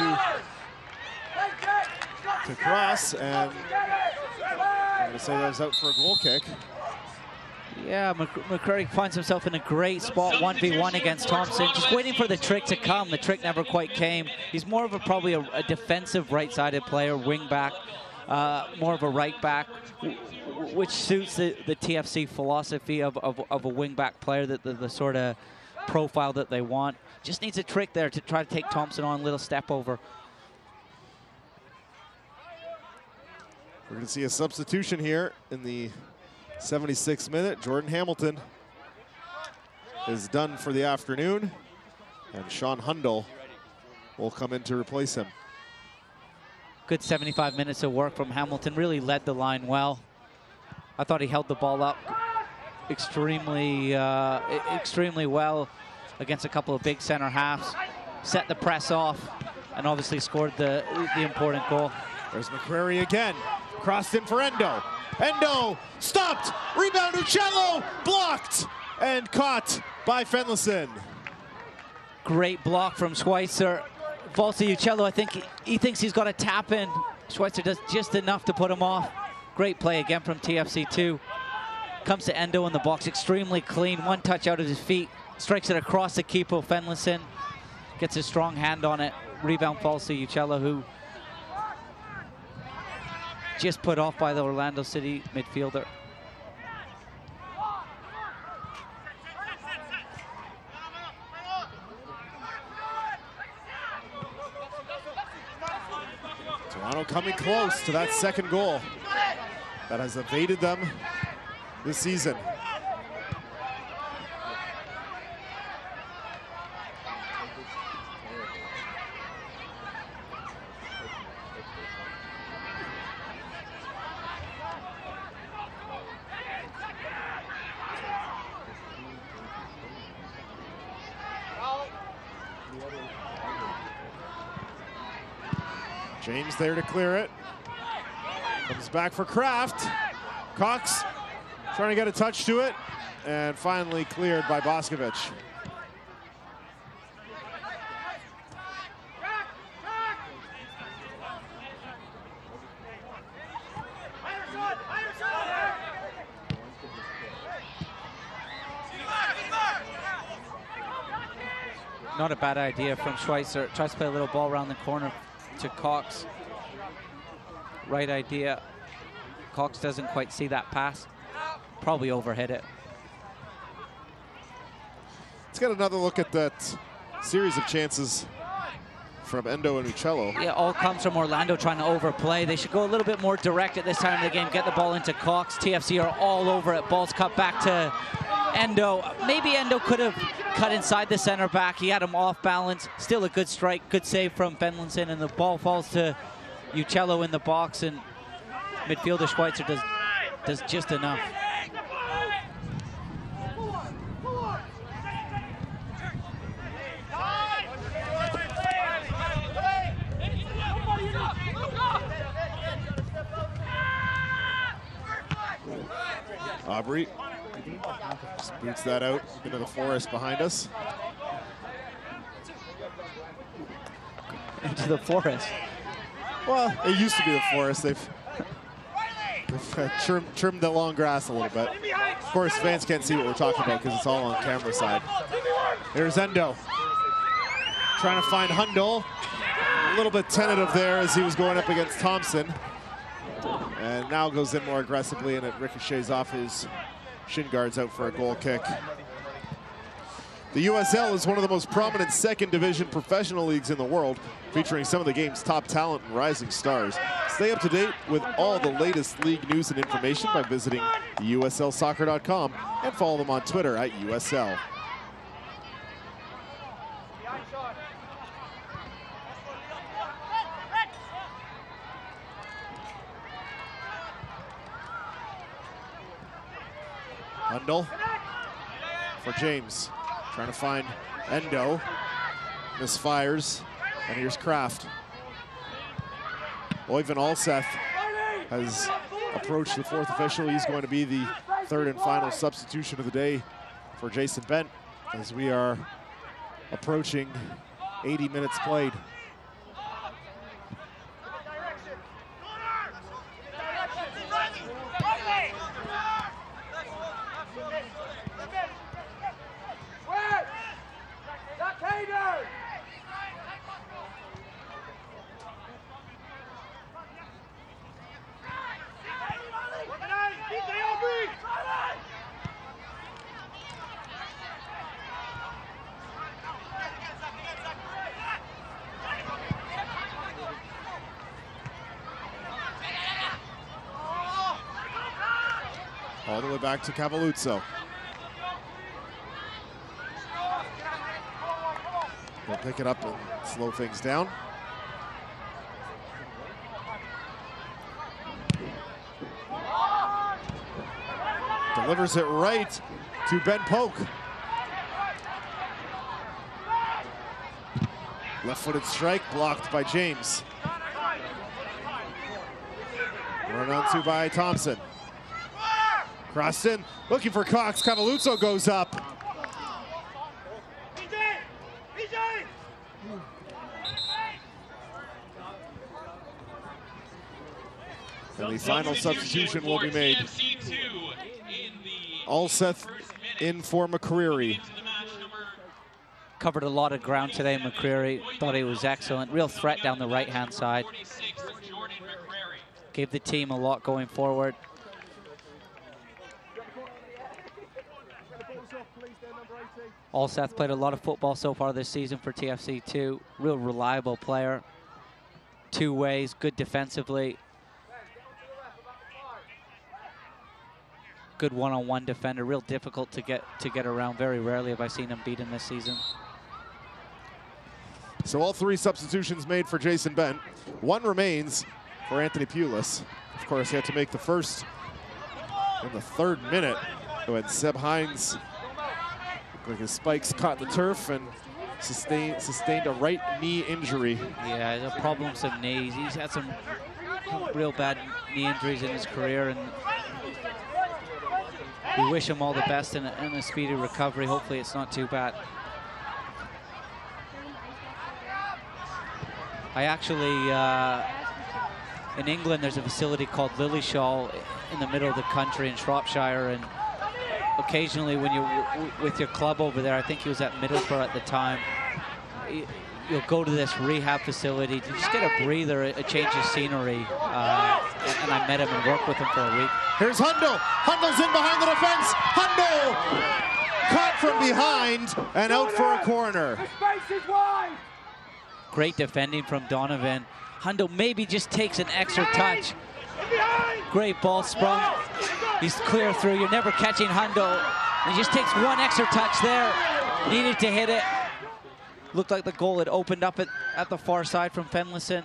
to cross, and I'm going to say that was out for a goal kick. Yeah, McCrary finds himself in a great spot, 1v1 against Thompson. Just waiting for the trick to come. The trick never quite came. He's more of probably a defensive right-sided player, wing back, more of a right back, which suits the TFC philosophy of a wing back player, the sort of profile that they want. Just needs a trick there to try to take Thompson on, a little step over. We're going to see a substitution here in the 76th minute. Jordan Hamilton is done for the afternoon, and Sean Hundle will come in to replace him. Good 75 minutes of work from Hamilton. Really led the line well. I thought he held the ball up extremely well against a couple of big center halves. Set the press off, and obviously scored the important goal. There's McCrary again. Crossed in for Endo. Endo stopped. Rebound Uccello. Blocked and caught by Fenlison. Great block from Schweitzer. Falls to Uccello. I think he thinks he's got a tap in. Schweitzer does just enough to put him off. Great play again from TFC2. Comes to Endo in the box. Extremely clean. One touch out of his feet. Strikes it across the keeper. Fenlison gets a strong hand on it. Rebound falls to Uccello, who just put off by the Orlando City midfielder. Toronto coming close to that second goal that has evaded them this season. James there to clear it. Comes back for Kraft. Cox trying to get a touch to it, and finally cleared by Boskovic. Not a bad idea from Schweitzer. Tries to play a little ball around the corner to Cox. Right idea. Cox doesn't quite see that pass. Probably overhit it. Let's get another look at that series of chances from Endo and Uccello. Yeah, all comes from Orlando trying to overplay. They should go a little bit more direct at this time of the game. Get the ball into Cox. TFC are all over it. Ball's cut back to Endo. Maybe Endo could have cut inside the center back. He had him off balance. Still a good strike, good save from Fenlison, and the ball falls to Uccello in the box, and midfielder Schweitzer does just enough. Aubrey just boots that out into the forest behind us. Into the forest. Well, it used to be the forest. They've trimmed the long grass a little bit. Of course, fans can't see what we're talking about because it's all on camera side. There's Endo. Trying to find Hundle. little bit tentative there as he was going up against Thompson. And now goes in more aggressively, and it ricochets off his shin guards out for a goal kick. The USL is one of the most prominent second division professional leagues in the world, featuring some of the game's top talent and rising stars. Stay up to date with all the latest league news and information by visiting USLsoccer.com and follow them on Twitter at USL. Hundle for James, trying to find Endo, misfires, and here's Kraft. Oyvind Alseth has approached the fourth official. He's going to be the third and final substitution of the day for Jason Bent as we are approaching 80 minutes played. All the way back to Cavalluzzo. He'll pick it up and slow things down. Delivers it right to Ben Polk. Left-footed strike blocked by James. Run on to by Thompson. Crossed in, looking for Cox. Cavalluzzo goes up. And the final substitution will be made. Alseth in for McCreary. Covered a lot of ground today, McCreary. Thought he was excellent. Real threat down the right-hand side. Gave the team a lot going forward. Alseth played a lot of football so far this season for TFC2. Real reliable player. Two ways, good defensively. Good one-on-one defender. Real difficult to get around. Very rarely have I seen him beaten this season. So all three substitutions made for Jason Bent. One remains for Anthony Pulis. Of course, he had to make the first in the 3rd minute. Who had Seb Hines. Like his spikes caught the turf and sustained a right knee injury. Yeah, he's had problems with knees. He's had some real bad knee injuries in his career, and we wish him all the best and a speedy recovery. Hopefully it's not too bad. I actually, in England, there's a facility called Lilleshall in the middle of the country in Shropshire, and occasionally when you're with your club over there, I think he was at Middlesbrough at the time, you'll go to this rehab facility to just get a breather, a change of scenery, and I met him and worked with him for a week. Here's Hundle. Hundle's in behind the defense. Hundle caught from behind and out for a corner. Great defending from Donovan. Hundle maybe just takes an extra touch. Great ball sprung. He's clear through. You're never catching Hundle. He just takes one extra touch there. Needed to hit it. Looked like the goal had opened up at the far side from Fenlison.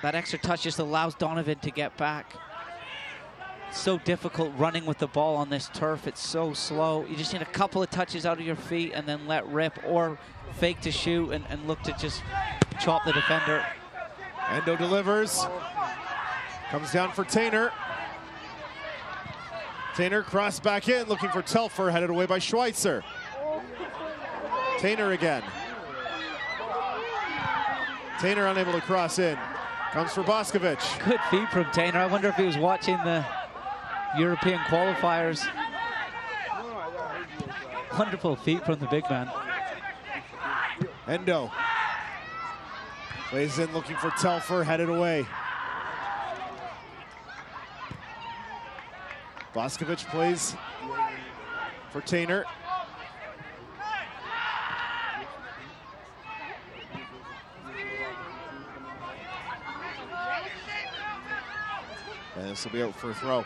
That extra touch just allows Donovan to get back. It's so difficult running with the ball on this turf. It's so slow. You just need a couple of touches out of your feet and then let rip, or fake to shoot and look to just chop the defender. Endo delivers. Comes down for Tainer. Tainer crossed back in, looking for Telfer, headed away by Schweitzer. Tainer again. Tainer unable to cross in. Comes for Boskovic. Good feet from Tainer. I wonder if he was watching the European qualifiers. Wonderful feet from the big man. Endo. Plays in, looking for Telfer, headed away. Boscovich plays for Tainer. And this will be out for a throw.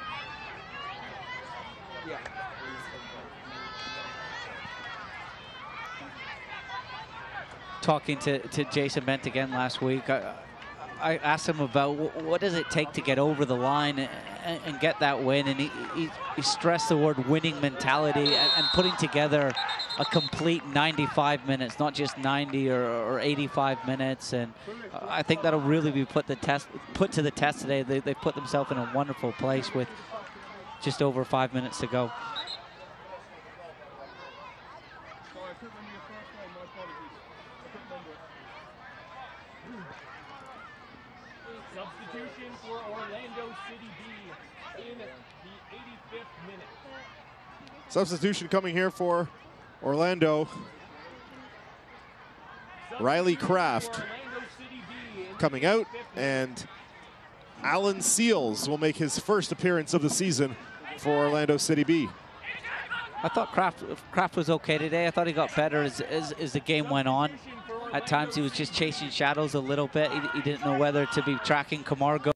Talking to Jason Bent again last week, I asked him about what does it take to get over the line and get that win, and he stressed the word winning mentality and putting together a complete 95 minutes, not just 90 or 85 minutes. And I think that'll really be put to the test today. They put themselves in a wonderful place with just over 5 minutes to go. Substitution for Orlando City B in the 85th minute. Substitution coming here for Orlando. Riley Kraft coming out, and Alan Seals will make his first appearance of the season for Orlando City B. I thought Kraft was okay today. I thought he got better as the game went on. At times he was just chasing shadows a little bit. He didn't know whether to be tracking Camargo.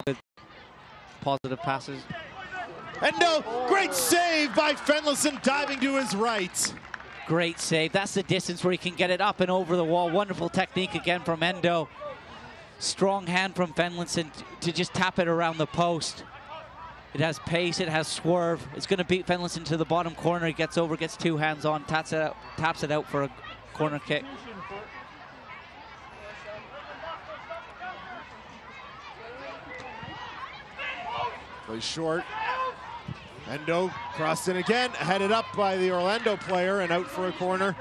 With positive passes. Endo, great save by Fenlison, diving to his right. Great save. That's the distance where he can get it up and over the wall. Wonderful technique again from Endo. Strong hand from Fenlison to just tap it around the post. It has pace, it has swerve. It's going to beat Fenlison to the bottom corner. He gets over, gets two hands on, taps it out for a corner kick. Plays short. Endo crossed in again, headed up by the Orlando player and out for a corner.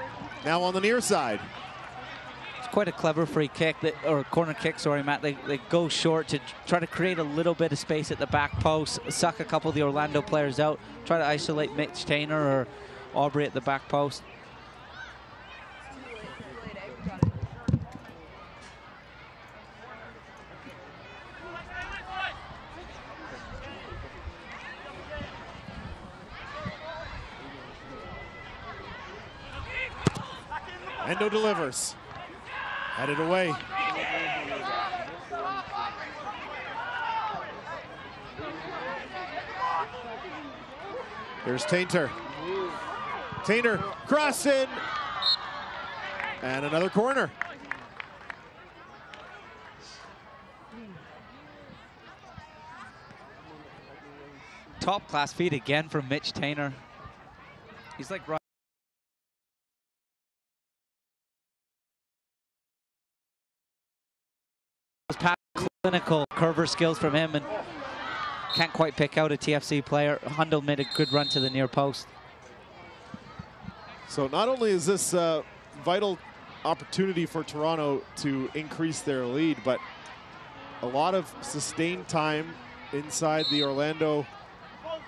Now on the near side. It's quite a clever free kick, or corner kick, sorry, Matt. They go short to try to create a little bit of space at the back post, suck a couple of the Orlando players out, try to isolate Mitch Tainer or Aubrey at the back post. Endo delivers. Headed away. Here's Tainter. Tainter crossing. And another corner. Top class feed again from Mitch Tainer. He's like clinical curver skills from him, and can't quite pick out a TFC player. Hundle made a good run to the near post. So not only is this a vital opportunity for Toronto to increase their lead, but a lot of sustained time inside the Orlando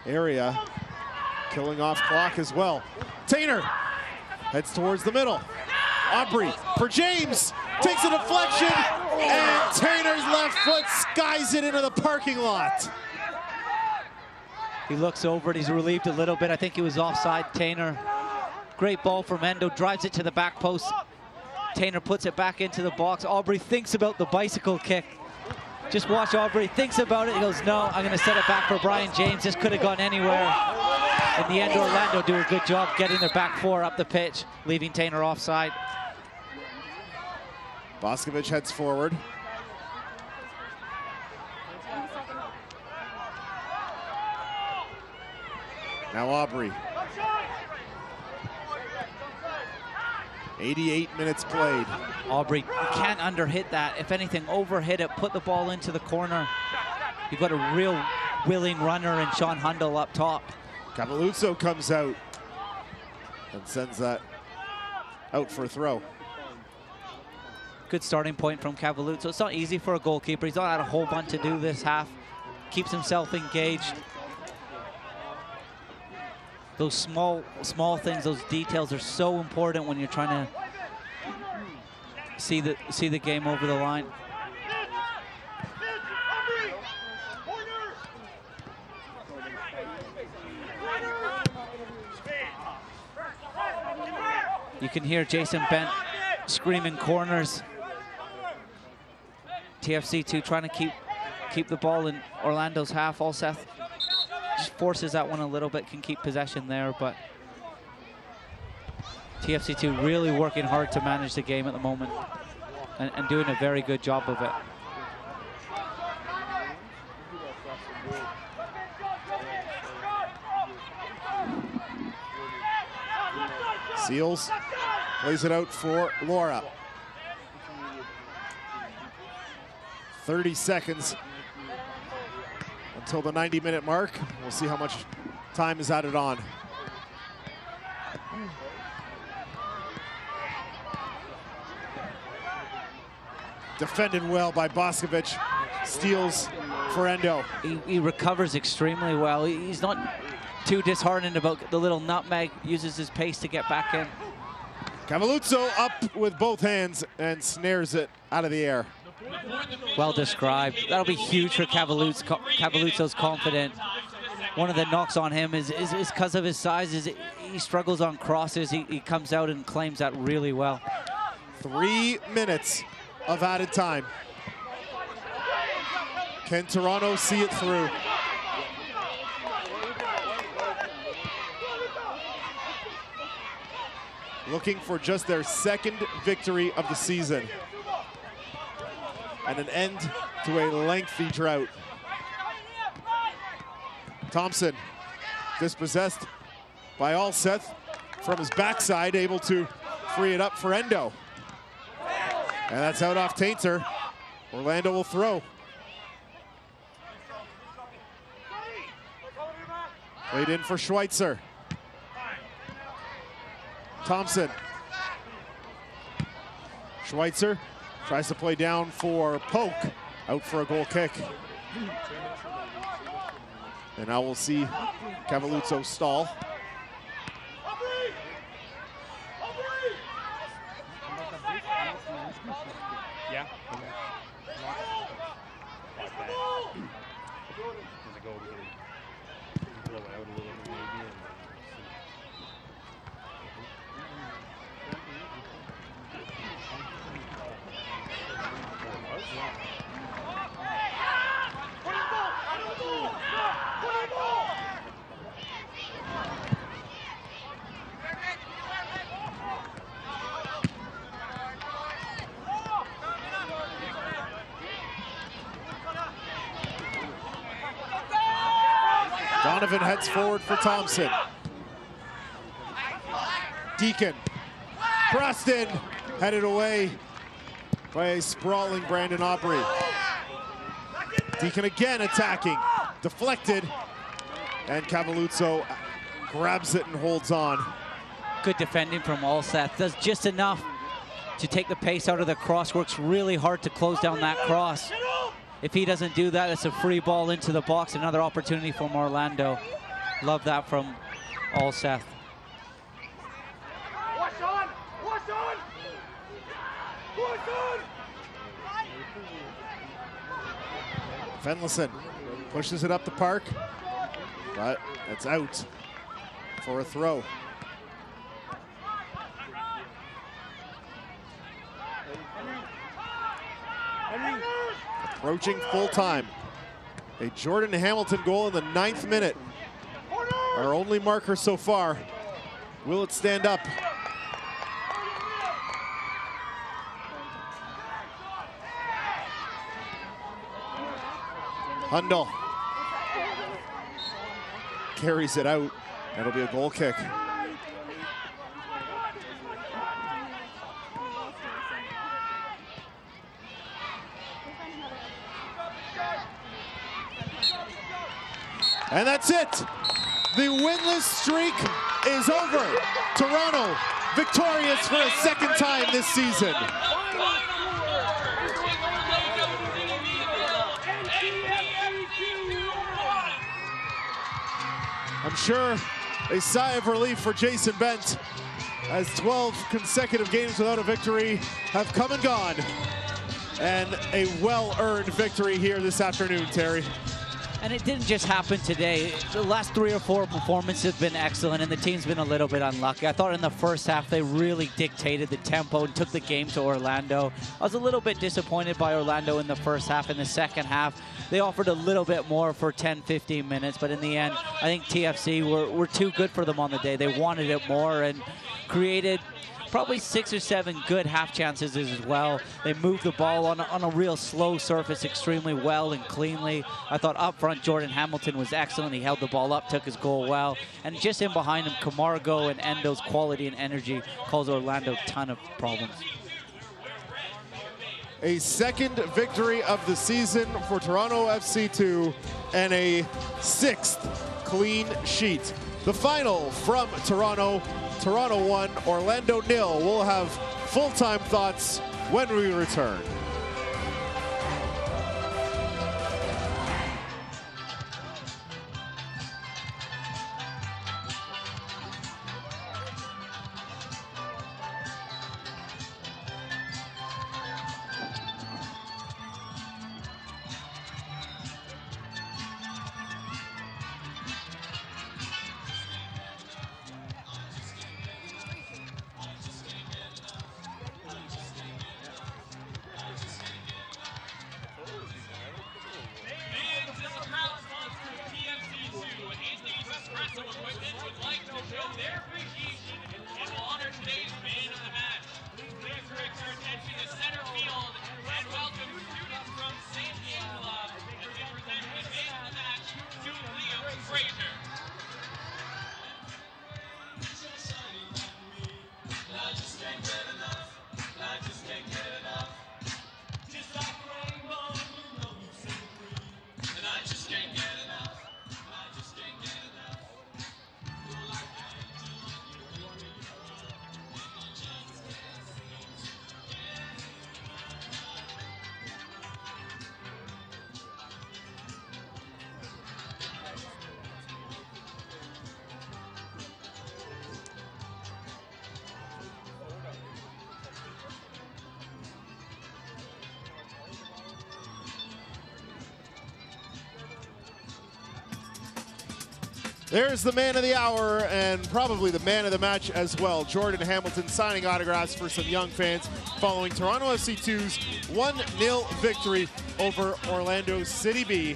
area, killing off clock as well. Tainer heads towards the middle. Aubrey for James, takes a deflection, and Tainer's left foot skies it into the parking lot. He looks over and he's relieved a little bit. I think he was offside, Tainer. Great ball from Endo, drives it to the back post. Tainer puts it back into the box. Aubrey thinks about the bicycle kick. Just watch Aubrey, thinks about it. He goes, no, I'm gonna set it back for Brian James. This could have gone anywhere. In the end, Orlando do a good job getting their back four up the pitch, leaving Tainer offside. Boscovich heads forward. Now Aubrey. 88 minutes played. Aubrey, you can't underhit that. If anything, overhit it, put the ball into the corner. You've got a real willing runner in Sean Hundle up top. Cavalluzzo comes out and sends that out for a throw. Good starting point from Cavalluzzo. It's not easy for a goalkeeper. He's not had a whole bunch to do this half. Keeps himself engaged. those small things, those details are so important when you're trying to see the game over the line. You can hear Jason Bent screaming corners. TFC2 trying to keep the ball in Orlando's half. Allseth just forces that one a little bit, can keep possession there, but TFC2 really working hard to manage the game at the moment and doing a very good job of it. Seals plays it out for Laura. 30 seconds until the 90-minute mark. We'll see how much time is added on. Defended well by Boskovic. Steals for Endo. He recovers extremely well. He's not too disheartened about the little nutmeg, uses his pace to get back in. Cavalluzzo up with both hands and snares it out of the air. Well described. That'll be huge for Cavalluzzo's confidence. One of the knocks on him is because of his size. He struggles on crosses. He comes out and claims that really well. 3 minutes of added time. Can Toronto see it through? Looking for just their second victory of the season. And an end to a lengthy drought. Thompson, dispossessed by Allseth from his backside, able to free it up for Endo. And that's out off Tainter. Orlando will throw. Played in for Schweitzer. Thompson. Schweitzer tries to play down for Polk, out for a goal kick. And now we'll see Cavalluzzo stall. Yeah. Donovan heads forward for Thompson. Deacon, crossed in, headed away by a sprawling Brandon Aubrey. Deacon again attacking, deflected, and Cavalluzzo grabs it and holds on. Good defending from Allseth. Does just enough to take the pace out of the cross. Works really hard to close down that cross. If he doesn't do that, it's a free ball into the box. Another opportunity from Orlando. Love that from Allseth. Fenlison pushes it up the park, but it's out for a throw. Approaching full time. A Jordan Hamilton goal in the 9th minute. Our only marker so far. Will it stand up? Hundal carries it out. That'll be a goal kick. And that's it. The winless streak is over. Toronto victorious for a second time this season. I'm sure A sigh of relief for Jason Bent, as 12 consecutive games without a victory have come and gone. And a well-earned victory here this afternoon, Terry. And it didn't just happen today. The last 3 or 4 performances have been excellent, and the team's been a little bit unlucky. I thought in the first half they really dictated the tempo and took the game to Orlando. I was a little bit disappointed by Orlando in the first half. In the second half, they offered a little bit more for 10, 15 minutes, but in the end, I think TFC were too good for them on the day. They wanted it more and created probably 6 or 7 good half chances as well. They moved the ball on a real slow surface extremely well and cleanly. I thought up front, Jordan Hamilton was excellent. He held the ball up, took his goal well. And just in behind him, Camargo and Endo's quality and energy caused Orlando a ton of problems. A second victory of the season for Toronto FC2 and a 6th clean sheet. The final from Toronto, Toronto 1, Orlando 0. We'll have full-time thoughts when we return. There's the man of the hour and probably the man of the match as well. Jordan Hamilton signing autographs for some young fans following Toronto FC2's 1-0 victory over Orlando City B.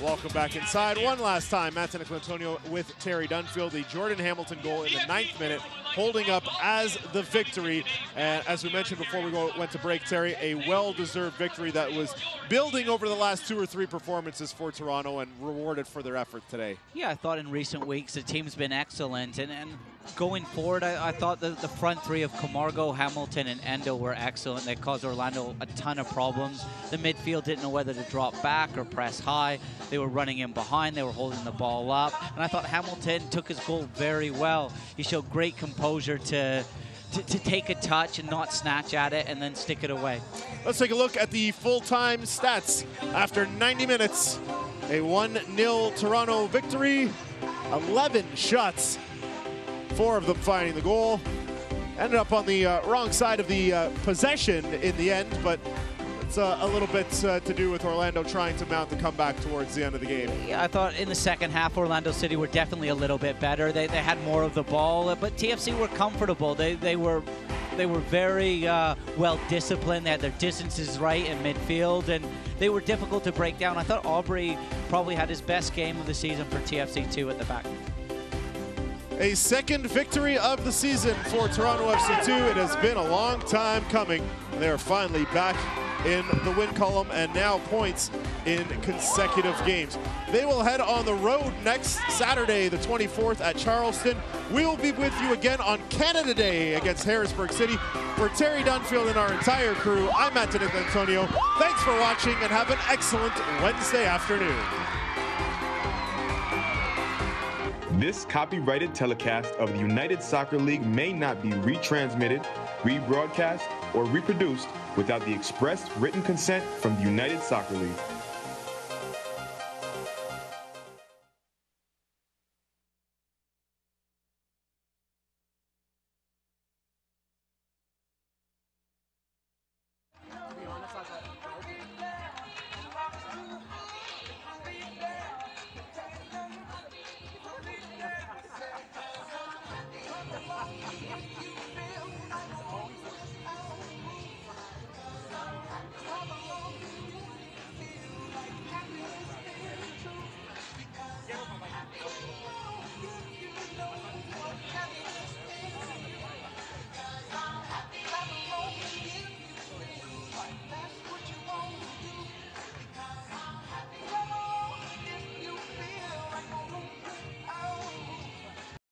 Welcome back inside one last time. Matt Antonio with Terry Dunfield. The Jordan Hamilton goal in the 9th minute, holding up as the victory. And as we mentioned before we went to break, Terry, a well-deserved victory that was building over the last 2 or 3 performances for Toronto and rewarded for their effort today. Yeah, I thought in recent weeks the team's been excellent. And going forward, I thought the front 3 of Camargo, Hamilton, and Endo were excellent. They caused Orlando a ton of problems. The midfield didn't know whether to drop back or press high. They were running in behind. They were holding the ball up. And I thought Hamilton took his goal very well. He showed great composure to take a touch and not snatch at it and then stick it away. Let's take a look at the full-time stats. After 90 minutes, a 1-0 Toronto victory, 11 shots, 4 of them finding the goal. Ended up on the wrong side of the possession in the end, but it's a little bit to do with Orlando trying to mount the comeback towards the end of the game. Yeah, I thought in the second half, Orlando City were definitely a little bit better. They had more of the ball, but TFC were comfortable. They were very well disciplined. They had their distances right in midfield, and they were difficult to break down. I thought Aubrey probably had his best game of the season for TFC2 at the back. A second victory of the season for Toronto FC2. It has been a long time coming. They're finally back in the win column and now points in consecutive games. They will head on the road next Saturday, the 24th at Charleston. We will be with you again on Canada Day against Harrisburg City. For Terry Dunfield and our entire crew, I'm Matt Antonio. Thanks for watching and have an excellent Wednesday afternoon. This copyrighted telecast of the United Soccer League may not be retransmitted, rebroadcast, or reproduced without the express written consent from the United Soccer League.